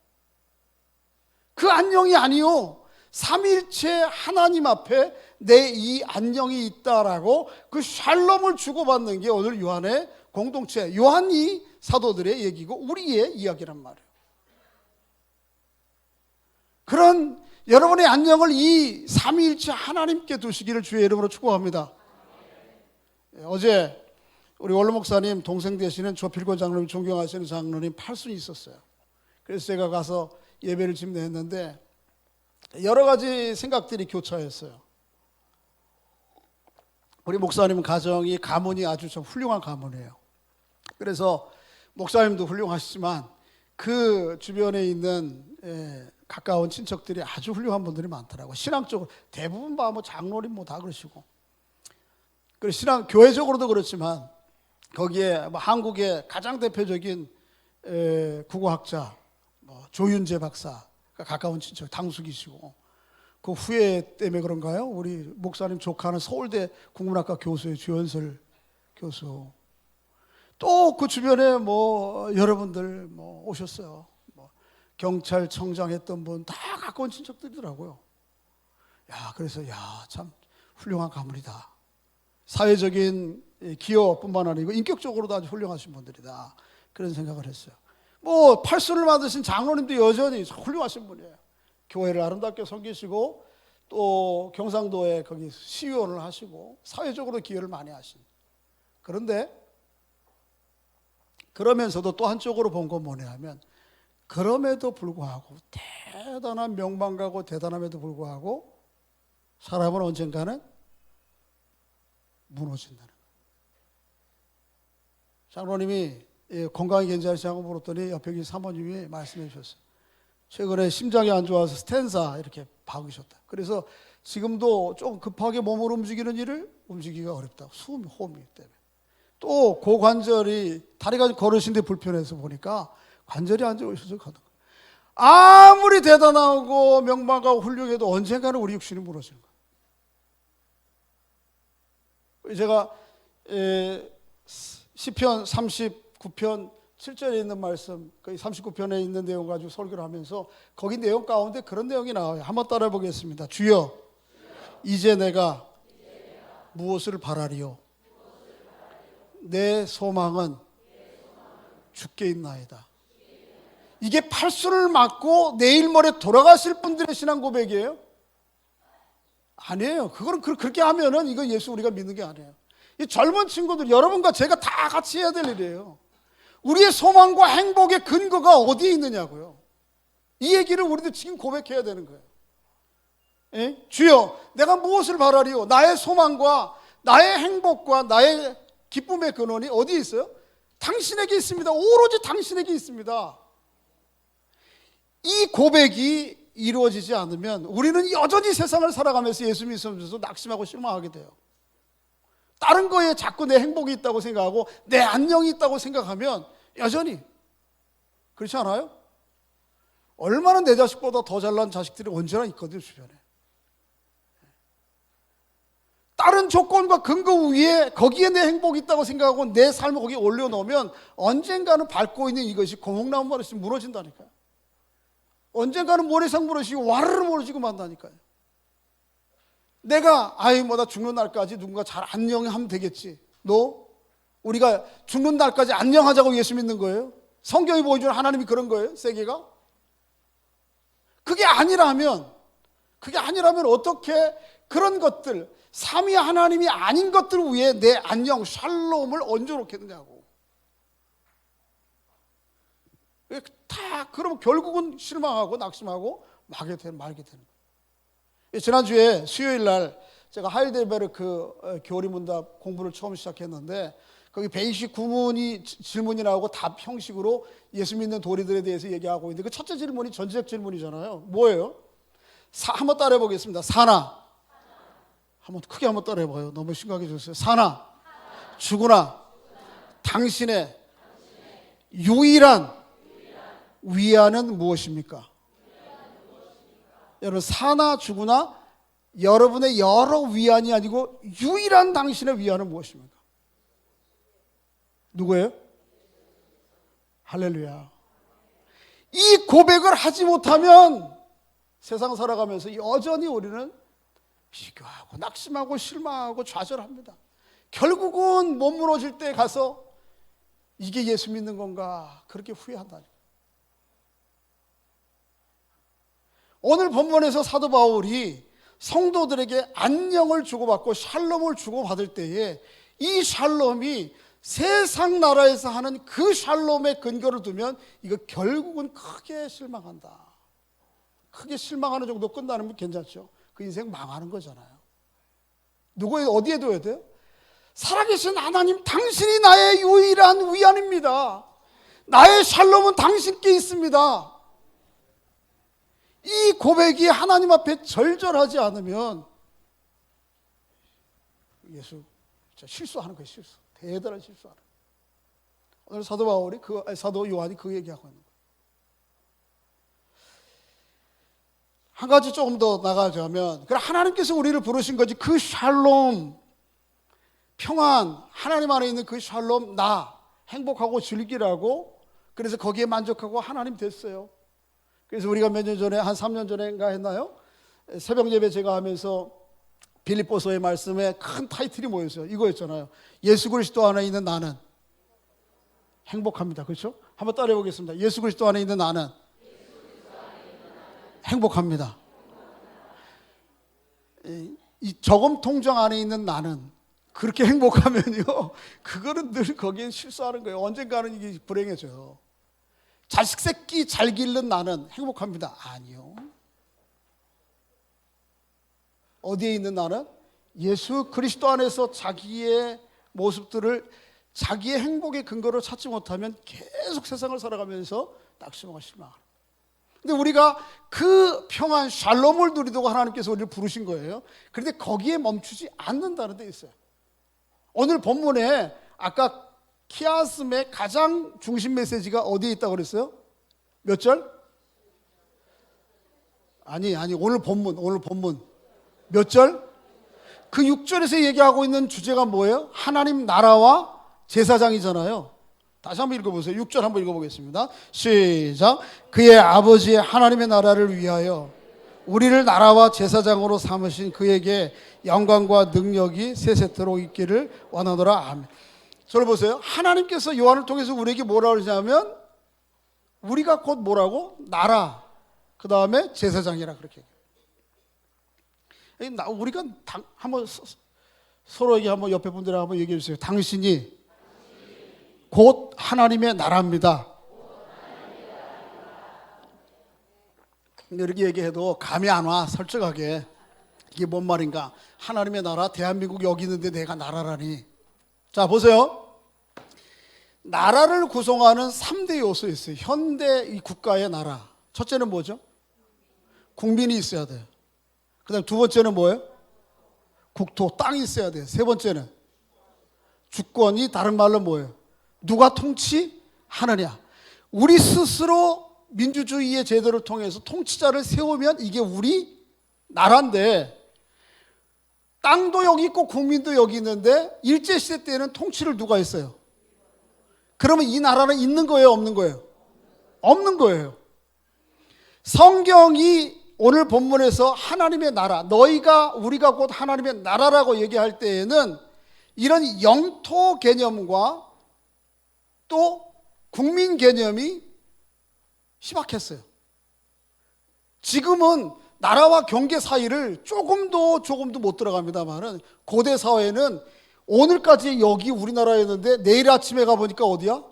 그 안녕이 아니요, 삼위일체 하나님 앞에 내 이 안녕이 있다라고 그 샬롬을 주고받는 게 오늘 요한의 공동체, 요한이 사도들의 얘기고 우리의 이야기란 말이에요. 그런 여러분의 안녕을 이 삼위일체 하나님께 두시기를 주의 이름으로 축복합니다. 어제 우리 원로 목사님 동생 되시는 조필권 장로님, 존경하시는 장로님 팔순이 있었어요. 그래서 제가 가서 예배를 집례했는데 여러 가지 생각들이 교차했어요. 우리 목사님 가문이 아주 좀 훌륭한 가문이에요. 그래서 목사님도 훌륭하시지만 그 주변에 있는 가까운 친척들이 아주 훌륭한 분들이 많더라고요. 신앙적으로 대부분 뭐 장로님 뭐 다 그러시고, 그리고 신앙 교회적으로도 그렇지만 거기에 뭐 한국의 가장 대표적인 국어학자 뭐 조윤재 박사 가까운 친척 당숙이시고, 그 후회 때문에 그런가요? 우리 목사님 조카는 서울대 국문학과 교수의 주연설 교수. 또 그 주변에 뭐 여러분들 뭐 오셨어요. 뭐 경찰청장 했던 분 다 가까운 친척들이더라고요. 그래서 참 훌륭한 가문이다. 사회적인 기여뿐만 아니고 인격적으로도 아주 훌륭하신 분들이다. 그런 생각을 했어요. 뭐 팔순을 만드신 장로님도 여전히 훌륭하신 분이에요. 교회를 아름답게 섬기시고 또 경상도에 거기 시의원을 하시고 사회적으로 기여를 많이 하신. 그런데 그러면서도 또 한쪽으로 본 건 뭐냐 하면, 그럼에도 불구하고 대단한 명망가고 대단함에도 불구하고 사람은 언젠가는 무너진다는 거예요. 장로님이 건강이 괜찮으시냐고 물었더니 옆에 계신 사모님이 말씀해 주셨어요. 최근에 심장이 안 좋아서 스텐사 이렇게 박으셨다. 그래서 지금도 좀 급하게 몸을 움직이는 일을 움직이기가 어렵다고, 호흡 때문에. 또 고관절이, 다리가 걸으신데 불편해서 보니까 관절이 안 좋으셔서 가는 거예요. 아무리 대단하고 명망하고 훌륭해도 언젠가는 우리 육신이 무너지는 거예요. 제가 시편 39편 7절에 있는 말씀, 그 39편에 있는 내용 가지고 설교를 하면서 거기 내용 가운데 그런 내용이 나와요. 한번 따라해 보겠습니다. 주여, 이제 내가 무엇을 바라리요? 내 소망은 주께 있나이다. 이게 팔순을 맞고 내일 모레 돌아가실 분들의 신앙 고백이에요? 아니에요. 그거는 그렇게 하면은 이거 예수 우리가 믿는 게 아니에요. 이 젊은 친구들, 여러분과 제가 다 같이 해야 될 일이에요. 우리의 소망과 행복의 근거가 어디에 있느냐고요. 이 얘기를 우리도 지금 고백해야 되는 거예요. 주여, 내가 무엇을 바라리요? 나의 소망과 나의 행복과 나의 기쁨의 근원이 어디에 있어요? 당신에게 있습니다. 오로지 당신에게 있습니다. 이 고백이 이루어지지 않으면 우리는 여전히 세상을 살아가면서 예수 믿으면서 낙심하고 실망하게 돼요. 다른 거에 자꾸 내 행복이 있다고 생각하고 내 안녕이 있다고 생각하면 여전히, 그렇지 않아요? 얼마나 내 자식보다 더 잘난 자식들이 언제나 있거든요, 주변에. 다른 조건과 근거 위에 거기에 내 행복이 있다고 생각하고 내 삶을 거기에 올려놓으면 언젠가는 밟고 있는 이것이 고목나무 버릇이 무너진다니까요. 언젠가는 모래성 버릇이 와르르 무너지고 만다니까요. 내가 나 죽는 날까지 누군가 잘 안녕하면 되겠지. 우리가 죽는 날까지 안녕하자고 예수 믿는 거예요? 성경이 보여주는 하나님이 그런 거예요? 세계가? 그게 아니라면 어떻게 그런 것들, 삼위 하나님이 아닌 것들 위에 내 안녕, 샬롬을 얹어놓겠느냐고. 그러면 결국은 실망하고 낙심하고 말게 되는 거예요. 지난주에 수요일 날 제가 하이델베르크 교리문답 공부를 처음 시작했는데 거기 베이식 구문이 질문이 나오고 답 형식으로 예수 믿는 도리들에 대해서 얘기하고 있는데 그 첫째 질문이 전제적 질문이잖아요. 뭐예요? 한번 따라해 보겠습니다. 사나. 크게 한번 따라해 봐요. 너무 심각해졌어요. 사나 주구나 당신의 유일한 위안은 무엇입니까? 여러분, 사나 주구나 여러분의 여러 위안이 아니고 유일한 당신의 위안은 무엇입니까? 누구예요? 할렐루야. 이 고백을 하지 못하면 세상 살아가면서 여전히 우리는 비교하고 낙심하고 실망하고 좌절합니다. 결국은 못 무너질 때 가서 이게 예수 믿는 건가 그렇게 후회한다니까. 오늘 본문에서 사도 바울이 성도들에게 안녕을 주고받고 샬롬을 주고받을 때에 이 샬롬이 세상 나라에서 하는 그 샬롬의 근거를 두면 이거 결국은 크게 실망한다. 크게 실망하는 정도 끝나면 괜찮죠. 그 인생 망하는 거잖아요. 누구에 어디에 둬야 돼요? 살아계신 하나님, 당신이 나의 유일한 위안입니다. 나의 샬롬은 당신께 있습니다. 이 고백이 하나님 앞에 절절하지 않으면 예수 실수하는 거예요. 실수. 대단한 실수하는 거예요. 오늘 사도 바울이 사도 요한이 그 얘기하고 있는 거예요. 한 가지 조금 더 나가자면, 하나님께서 우리를 부르신 거지, 그 샬롬, 평안, 하나님 안에 있는 그 샬롬, 나 행복하고 즐기라고, 그래서 거기에 만족하고 하나님 됐어요. 그래서 우리가 몇 년 전에, 한 3년 전인가 했나요? 새벽 예배 제가 하면서 빌립보서의 말씀에 큰 타이틀이 뭐였어요? 이거였잖아요. 예수 그리스도 안에 있는 나는 행복합니다. 그렇죠? 한번 따라해 보겠습니다. 예수 그리스도 안에 있는 나는 행복합니다. 이 저금 통장 안에 있는 나는 그렇게 행복하면요, 그거는 늘 거기에 실수하는 거예요. 언젠가는 이게 불행해져요. 자식 새끼 잘 기른 나는 행복합니다. 아니요. 어디에 있는 나는? 예수 그리스도 안에서 자기의 모습들을 자기의 행복의 근거로 찾지 못하면 계속 세상을 살아가면서 낙심하고 실망하는. 근데 우리가 그 평안 샬롬을 누리도록 하나님께서 우리를 부르신 거예요. 그런데 거기에 멈추지 않는다는 데 있어요. 오늘 본문에 아까 키아스의 가장 중심 메시지가 어디에 있다고 그랬어요? 몇 절? 아니 오늘 본문 몇 절? 그 6절에서 얘기하고 있는 주제가 뭐예요? 하나님 나라와 제사장이잖아요. 다시 한번 읽어보세요. 6절 한번 읽어보겠습니다. 시작. 그의 아버지의 하나님의 나라를 위하여 우리를 나라와 제사장으로 삼으신 그에게 영광과 능력이 세세토록 있기를 원하노라. 아멘. 저를 보세요. 하나님께서 요한을 통해서 우리에게 뭐라고 그러냐면, 우리가 곧 뭐라고? 나라, 그 다음에 제사장이라 그렇게 얘기해요. 우리가 한번 서로에게 한번 옆에 분들하고 한번 얘기해 주세요. 당신이 곧 하나님의 나라입니다. 이렇게 얘기해도 감이 안 와. 솔직하게 이게 뭔 말인가? 하나님의 나라, 대한민국 여기 있는데 내가 나라라니. 자 보세요. 나라를 구성하는 3대 요소 있어요. 현대 이 국가의 나라. 첫째는 뭐죠? 국민이 있어야 돼요. 그 다음 두 번째는 뭐예요? 국토, 땅이 있어야 돼요. 세 번째는 주권이, 다른 말로 뭐예요? 누가 통치하느냐. 우리 스스로 민주주의의 제도를 통해서 통치자를 세우면 이게 우리 나라인데, 땅도 여기 있고 국민도 여기 있는데 일제시대 때는 통치를 누가 했어요? 그러면 이 나라는 있는 거예요, 없는 거예요? 없는 거예요. 성경이 오늘 본문에서 하나님의 나라, 우리가 곧 하나님의 나라라고 얘기할 때에는 이런 영토 개념과 또 국민 개념이 희박했어요. 지금은 나라와 경계 사이를 조금도 못 들어갑니다만은, 고대 사회는 오늘까지 여기 우리나라였는데 내일 아침에 가보니까 어디야?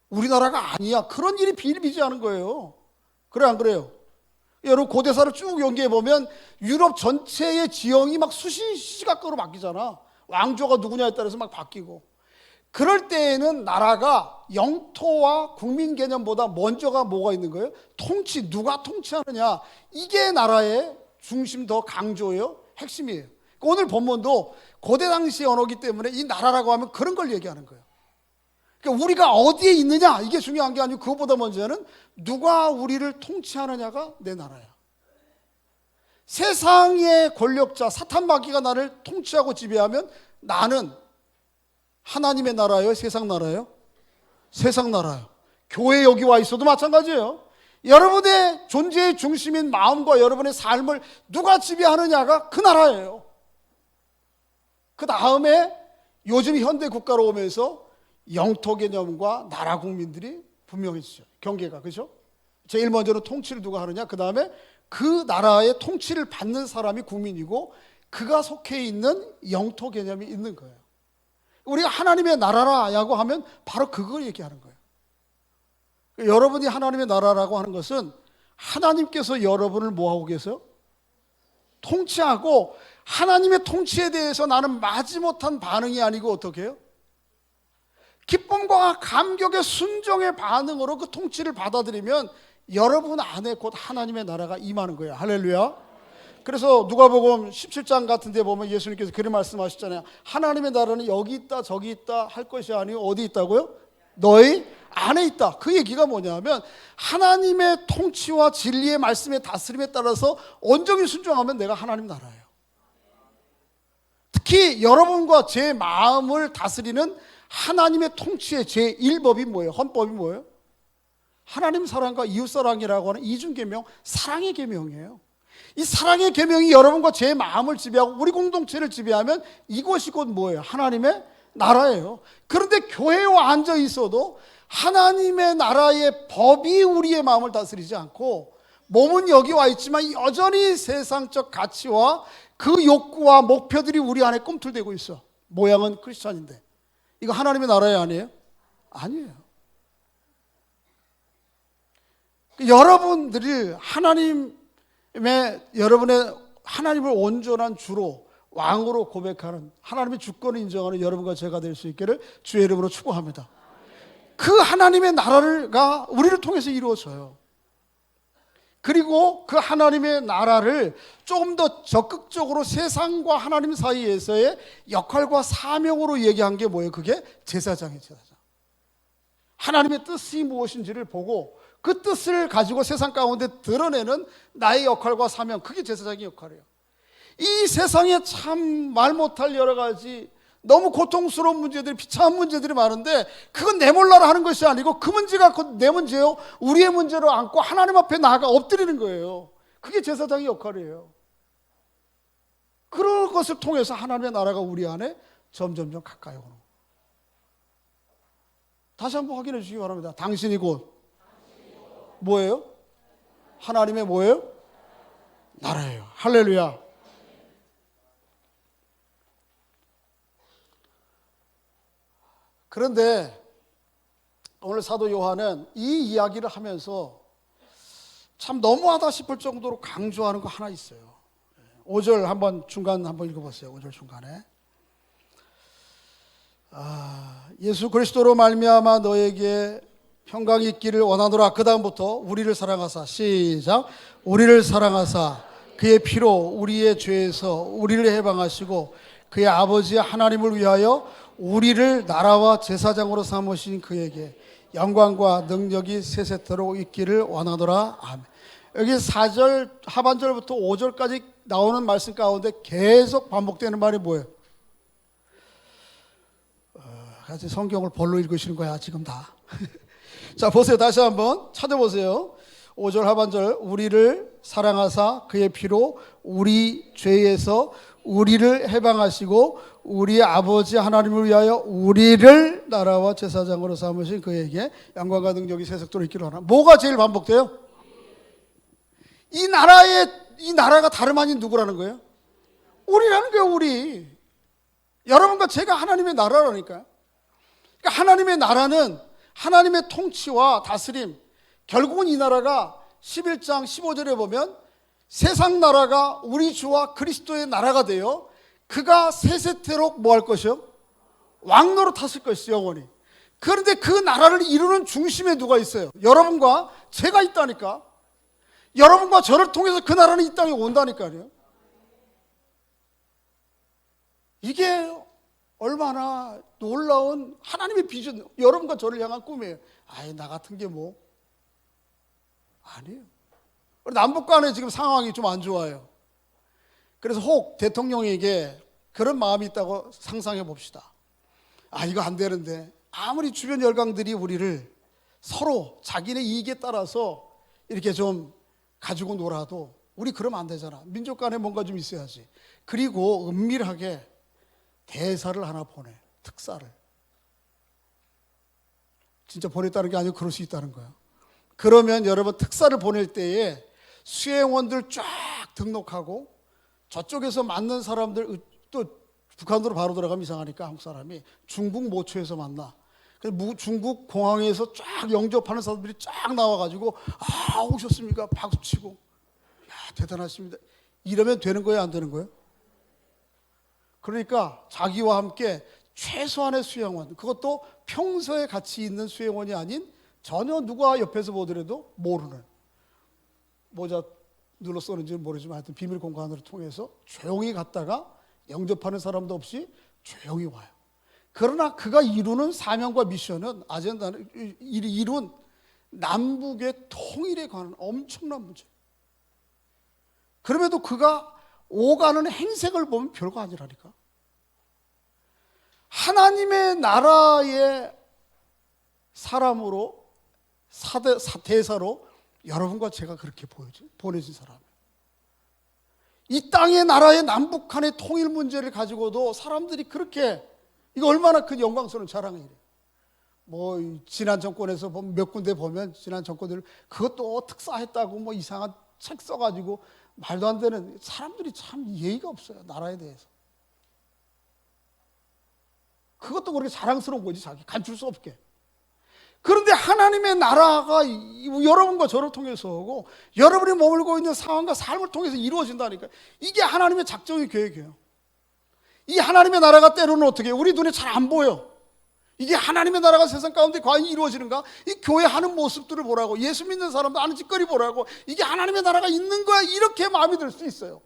우리나라가 아니야. 그런 일이 비일비재하는 거예요. 그래 안 그래요? 여러분 고대사를 쭉 연계해보면 유럽 전체의 지형이 막 시시각각으로 바뀌잖아. 왕조가 누구냐에 따라서 막 바뀌고. 그럴 때에는 나라가 영토와 국민 개념보다 먼저가 뭐가 있는 거예요? 통치, 누가 통치하느냐. 이게 나라의 중심 더 강조예요. 핵심이에요. 오늘 본문도 고대 당시의 언어이기 때문에 이 나라라고 하면 그런 걸 얘기하는 거예요. 그러니까 우리가 어디에 있느냐 이게 중요한 게 아니고, 그것보다 먼저는 누가 우리를 통치하느냐가 내 나라야. 세상의 권력자 사탄 마귀가 나를 통치하고 지배하면 나는 하나님의 나라예요? 세상 나라예요? 세상 나라예요. 교회 여기 와 있어도 마찬가지예요. 여러분의 존재의 중심인 마음과 여러분의 삶을 누가 지배하느냐가 그 나라예요. 그 다음에 요즘 현대 국가로 오면서 영토 개념과 나라 국민들이 분명해지죠. 경계가, 그렇죠? 제일 먼저는 통치를 누가 하느냐, 그 다음에 그 나라의 통치를 받는 사람이 국민이고 그가 속해 있는 영토 개념이 있는 거예요. 우리가 하나님의 나라라고 하면 바로 그걸 얘기하는 거예요. 여러분이 하나님의 나라라고 하는 것은 하나님께서 여러분을 뭐하고 계세요? 통치하고, 하나님의 통치에 대해서 나는 마지못한 반응이 아니고 어떻게 해요? 기쁨과 감격의 순종의 반응으로 그 통치를 받아들이면 여러분 안에 곧 하나님의 나라가 임하는 거예요. 할렐루야. 그래서 누가복음 17장 같은 데 보면 예수님께서 그런 말씀하셨잖아요. 하나님의 나라는 여기 있다 저기 있다 할 것이 아니고 어디 있다고요? 너희 안에 있다. 그 얘기가 뭐냐면 하나님의 통치와 진리의 말씀의 다스림에 따라서 온전히 순종하면 내가 하나님 나라예요. 특히 여러분과 제 마음을 다스리는 하나님의 통치의 제1법이 뭐예요? 헌법이 뭐예요? 하나님 사랑과 이웃 사랑이라고 하는 이중계명, 사랑의 계명이에요. 이 사랑의 계명이 여러분과 제 마음을 지배하고 우리 공동체를 지배하면 이것이 곧 뭐예요? 하나님의 나라예요. 그런데 교회에 앉아 있어도 하나님의 나라의 법이 우리의 마음을 다스리지 않고 몸은 여기 와 있지만 여전히 세상적 가치와 그 욕구와 목표들이 우리 안에 꿈틀대고 있어. 모양은 크리스찬인데 이거 하나님의 나라에 아니에요? 아니에요. 여러분들이 여러분의 하나님을 온전한 주로 왕으로 고백하는, 하나님의 주권을 인정하는 여러분과 제가 될 수 있기를 주의 이름으로 축복합니다. 그 하나님의 나라가 우리를 통해서 이루어져요. 그리고 그 하나님의 나라를 조금 더 적극적으로 세상과 하나님 사이에서의 역할과 사명으로 얘기한 게 뭐예요? 그게 제사장이에요. 제사장. 하나님의 뜻이 무엇인지를 보고 그 뜻을 가지고 세상 가운데 드러내는 나의 역할과 사명, 그게 제사장의 역할이에요. 이 세상에 참 말 못할 여러 가지 너무 고통스러운 문제들이, 비참한 문제들이 많은데 그건 내몰라라 하는 것이 아니고 그 문제가 내 문제요, 우리의 문제로 안고 하나님 앞에 나아가 엎드리는 거예요. 그게 제사장의 역할이에요. 그런 것을 통해서 하나님의 나라가 우리 안에 점점점 가까이 오는 거예요. 다시 한번 확인해 주시기 바랍니다. 당신이 곧 뭐예요? 하나님의 뭐예요? 나라예요. 할렐루야. 그런데 오늘 사도 요한은 이 이야기를 하면서 참 너무하다 싶을 정도로 강조하는 거 하나 있어요. 5절 중간 한번 읽어보세요. 5절 중간에 예수 그리스도로 말미암아 너에게 평강이 있기를 원하노라. 그 다음부터 우리를 사랑하사, 시작, 우리를 사랑하사 그의 피로 우리의 죄에서 우리를 해방하시고 그의 아버지 하나님을 위하여 우리를 나라와 제사장으로 삼으신 그에게 영광과 능력이 세세토록 있기를 원하노라. 아멘. 여기 4절 하반절부터 5절까지 나오는 말씀 가운데 계속 반복되는 말이 뭐예요? 같이 성경을 벌로 읽으시는 거야 지금 다. 자, 보세요. 다시 한번 찾아보세요. 5절 하반절, 우리를 사랑하사 그의 피로 우리 죄에서 우리를 해방하시고 우리의 아버지 하나님을 위하여 우리를 나라와 제사장으로 삼으신 그에게 영광과 능력이 세세토록 있기를 원하노라. 뭐가 제일 반복돼요? 이 나라가 다름 아닌 누구라는 거예요? 우리라는 거예요. 우리. 여러분과 제가 하나님의 나라라니까요. 그러니까 하나님의 나라는 하나님의 통치와 다스림, 결국은 이 나라가 11장 15절에 보면 세상 나라가 우리 주와 그리스도의 나라가 되어 그가 세세토록 뭐 할 것이요? 왕노릇 하실 것이요, 영원히. 그런데 그 나라를 이루는 중심에 누가 있어요? 여러분과 제가 있다니까. 여러분과 저를 통해서 그 나라는 이 땅에 온다니까요. 이게 얼마나 놀라운 하나님의 비전, 여러분과 저를 향한 꿈이에요. 아이, 나 같은 게 뭐? 아니에요. 남북 간에 지금 상황이 좀 안 좋아요. 그래서 혹 대통령에게 그런 마음이 있다고 상상해 봅시다. 아, 이거 안 되는데 아무리 주변 열강들이 우리를 서로 자기네 이익에 따라서 이렇게 좀 가지고 놀아도 우리 그러면 안 되잖아. 민족 간에 뭔가 좀 있어야지. 그리고 은밀하게 대사를 하나 보내. 특사를. 진짜 보냈다는 게 아니고 그럴 수 있다는 거야. 그러면 여러분 특사를 보낼 때에 수행원들 쫙 등록하고 저쪽에서 맞는 사람들, 또 북한으로 바로 들어가면 이상하니까 한국 사람이 중국 모초에서 만나. 중국 공항에서 쫙 영접하는 사람들이 쫙 나와가지고 아, 오셨습니까? 박수치고 야, 대단하십니다. 이러면 되는 거예요, 안 되는 거예요? 그러니까 자기와 함께 최소한의 수행원, 그것도 평소에 같이 있는 수행원이 아닌 전혀 누가 옆에서 보더라도 모르는, 모자 눌러 쓰는지는 모르지만 하여튼 비밀 공간으로 통해서 조용히 갔다가 영접하는 사람도 없이 조용히 와요. 그러나 그가 이루는 사명과 미션은, 아젠다는 이룬 남북의 통일에 관한 엄청난 문제. 그럼에도 그가 오가는 행색을 보면 별거 아니라니까. 하나님의 나라의 사람으로, 대사로 여러분과 제가 그렇게 보내진 사람이에요. 이 땅의 나라의 남북한의 통일 문제를 가지고도 사람들이 그렇게, 이거 얼마나 큰 영광스러운 자랑이에요. 뭐 지난 정권에서 몇 군데 보면 지난 정권들 그것도 특사했다고 뭐 이상한 책 써가지고 말도 안 되는, 사람들이 참 예의가 없어요, 나라에 대해서. 그것도 그렇게 자랑스러운 거지, 자기 감출 수 없게. 그런데 하나님의 나라가 여러분과 저를 통해서 오고 여러분이 머물고 있는 상황과 삶을 통해서 이루어진다니까. 이게 하나님의 작정의 계획이에요. 이 하나님의 나라가 때로는 어떻게 해요? 우리 눈에 잘 안 보여. 이게 하나님의 나라가 세상 가운데 과연 이루어지는가? 이 교회 하는 모습들을 보라고, 예수 믿는 사람도 하는 짓거리 보라고, 이게 하나님의 나라가 있는 거야, 이렇게 마음이 들 수 있어요.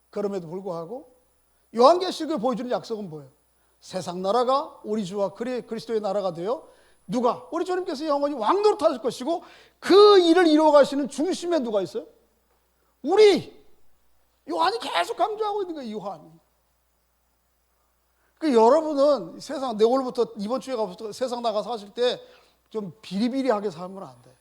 그럼에도 불구하고 요한계시록에 보여주는 약속은 뭐예요? 세상 나라가 우리 주와 그리스도의 나라가 되어 누가? 우리 주님께서 영원히 왕노릇 하실 것이고 그 일을 이루어 가시는 중심에 누가 있어요? 우리! 요한이 계속 강조하고 있는 거예요, 요한이. 여러분은 세상, 내 오늘부터 이번 주에 가서 세상 나가서 하실 때 좀 비리비리하게 살면 안 돼.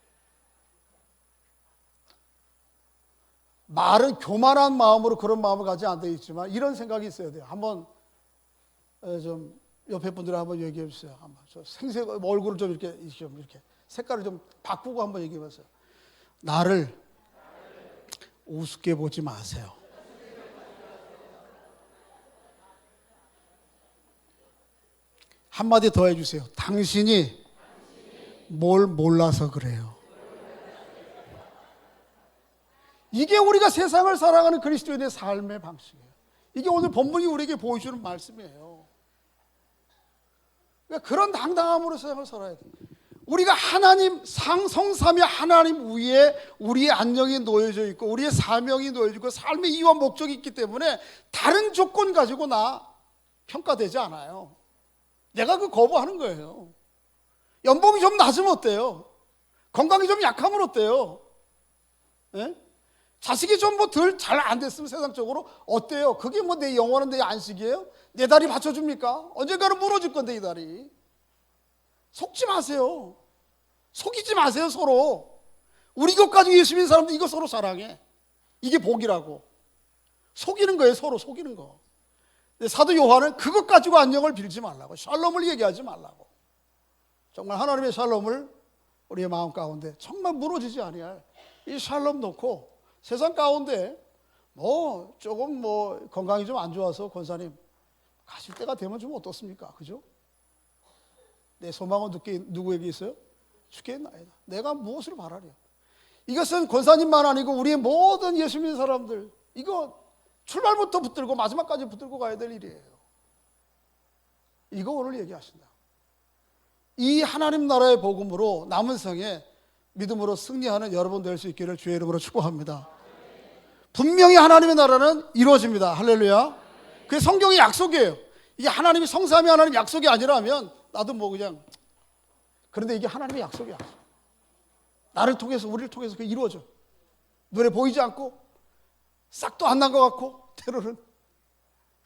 말은 교만한 마음으로 그런 마음을 가지 안 돼 있지만 이런 생각이 있어야 돼요. 한번 좀 옆에 분들 한번 얘기해 주세요. 한번 저 생색 얼굴을 좀 이렇게 색깔을 좀 바꾸고 한번 얘기해 보세요. 나를 우습게 보지 마세요. 한마디 더 해주세요. 당신이 뭘 몰라서 그래요. 이게 우리가 세상을 살아가는 그리스도인의 삶의 방식이에요. 이게 오늘 본문이 우리에게 보여주는 말씀이에요. 그러니까 그런 당당함으로 세상을 살아야 돼요. 우리가 하나님, 성삼위 하나님 위에 우리의 안녕이 놓여져 있고 우리의 사명이 놓여져 있고 삶의 이유와 목적이 있기 때문에 다른 조건 가지고 나 평가되지 않아요. 내가 그 거부하는 거예요. 연봉이 좀 낮으면 어때요? 건강이 좀 약하면 어때요? 예? 자식이 좀 뭐 덜 잘 안 됐으면 세상적으로 어때요? 그게 뭐 내 영원한 내 안식이에요? 내 다리 받쳐줍니까? 언젠가는 무너질 건데 이 다리. 속지 마세요. 속이지 마세요, 서로. 우리 것 가지고 예수 믿는 사람들 이거 서로 사랑해. 이게 복이라고. 속이는 거예요, 서로 속이는 거. 사도 요한은 그것 가지고 안녕을 빌지 말라고, 샬롬을 얘기하지 말라고. 정말 하나님의 샬롬을 우리의 마음 가운데 정말 무너지지 아니할 이 샬롬 놓고 세상 가운데 뭐 조금 뭐 건강이 좀 안 좋아서 권사님 가실 때가 되면 좀 어떻습니까? 그죠? 내 소망은 누구에게 있어요? 주께 있나이다. 내가 무엇을 바라려? 이것은 권사님만 아니고 우리의 모든 예수 믿는 사람들, 이거 출발부터 붙들고 마지막까지 붙들고 가야 될 일이에요. 이거 오늘 얘기하신다. 이 하나님 나라의 복음으로 남은 생에 믿음으로 승리하는 여러분 될 수 있기를 주의 이름으로 축복합니다. 분명히 하나님의 나라는 이루어집니다. 할렐루야. 그게 성경의 약속이에요. 이게 하나님이 성삼위 하나님 약속이 아니라면 나도 뭐 그냥, 그런데 이게 하나님의 약속이야. 나를 통해서, 우리를 통해서 그게 이루어져. 눈에 보이지 않고 싹도 안 난 것 같고 때로는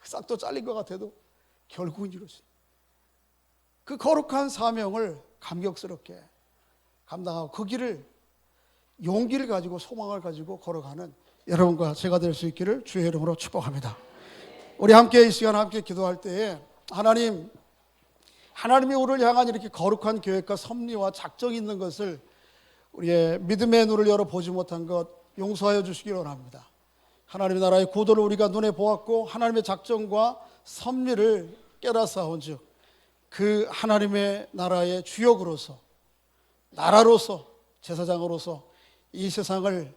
싹도 잘린 것 같아도 결국은 이루어진 그 거룩한 사명을 감격스럽게 감당하고 그 길을 용기를 가지고 소망을 가지고 걸어가는 여러분과 제가 될 수 있기를 주의 이름으로 축복합니다. 우리 함께 이 시간 함께 기도할 때에 하나님이 우리를 향한 이렇게 거룩한 계획과 섭리와 작정이 있는 것을 우리의 믿음의 눈을 열어 보지 못한 것 용서하여 주시기 원합니다. 하나님의 나라의 구도를 우리가 눈에 보았고 하나님의 작정과 섭리를 깨달아온즉 그 하나님의 나라의 주역으로서 나라로서 제사장으로서 이 세상을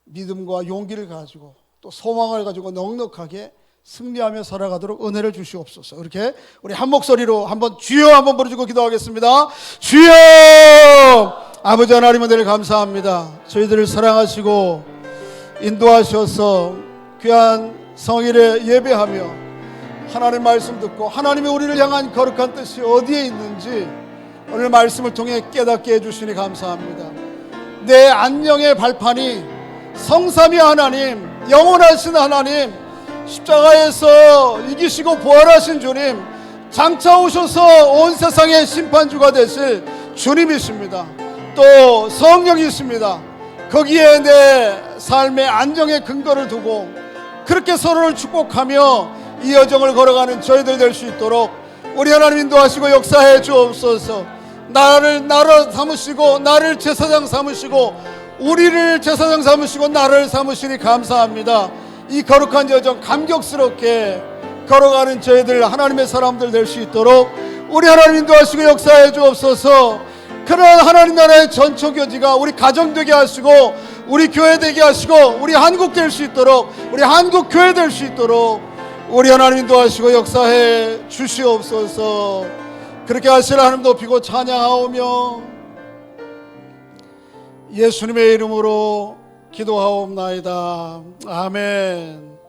믿음과 용기를 가지고 또 소망을 가지고 넉넉하게 승리하며 살아가도록 은혜를 주시옵소서. 이렇게 우리 한 목소리로 한번 주여 한번 부르짖고 기도하겠습니다. 주여! 아버지 하나님 은혜를 감사합니다. 저희들을 사랑하시고 인도하셔서 귀한 성일에 예배하며 하나님 말씀 듣고 하나님이 우리를 향한 거룩한 뜻이 어디에 있는지 오늘 말씀을 통해 깨닫게 해주시니 감사합니다. 내 안녕의 발판이 성삼위 하나님, 영원하신 하나님, 십자가에서 이기시고 부활하신 주님, 장차 오셔서 온 세상의 심판주가 되실 주님이십니다. 또 성령이십니다. 거기에 내 삶의 안정의 근거를 두고 그렇게 서로를 축복하며 이 여정을 걸어가는 저희들 될 수 있도록 우리 하나님 인도하시고 역사해 주옵소서. 나를 나라 삼으시고 나를 제사장 삼으시고 우리를 제사장 삼으시고 나를 삼으시니 감사합니다. 이 거룩한 여정 감격스럽게 걸어가는 저희들 하나님의 사람들 될 수 있도록 우리 하나님 인도하시고 역사해 주옵소서. 그런 하나님 나라의 전초교지가 우리 가정 되게 하시고 우리 교회 되게 하시고 우리 한국 될 수 있도록 우리 한국 교회 될 수 있도록 우리 하나님 인도하시고 역사해 주시옵소서. 그렇게 하실 하나님 높이고 찬양하오며 예수님의 이름으로 기도하옵나이다. 아멘.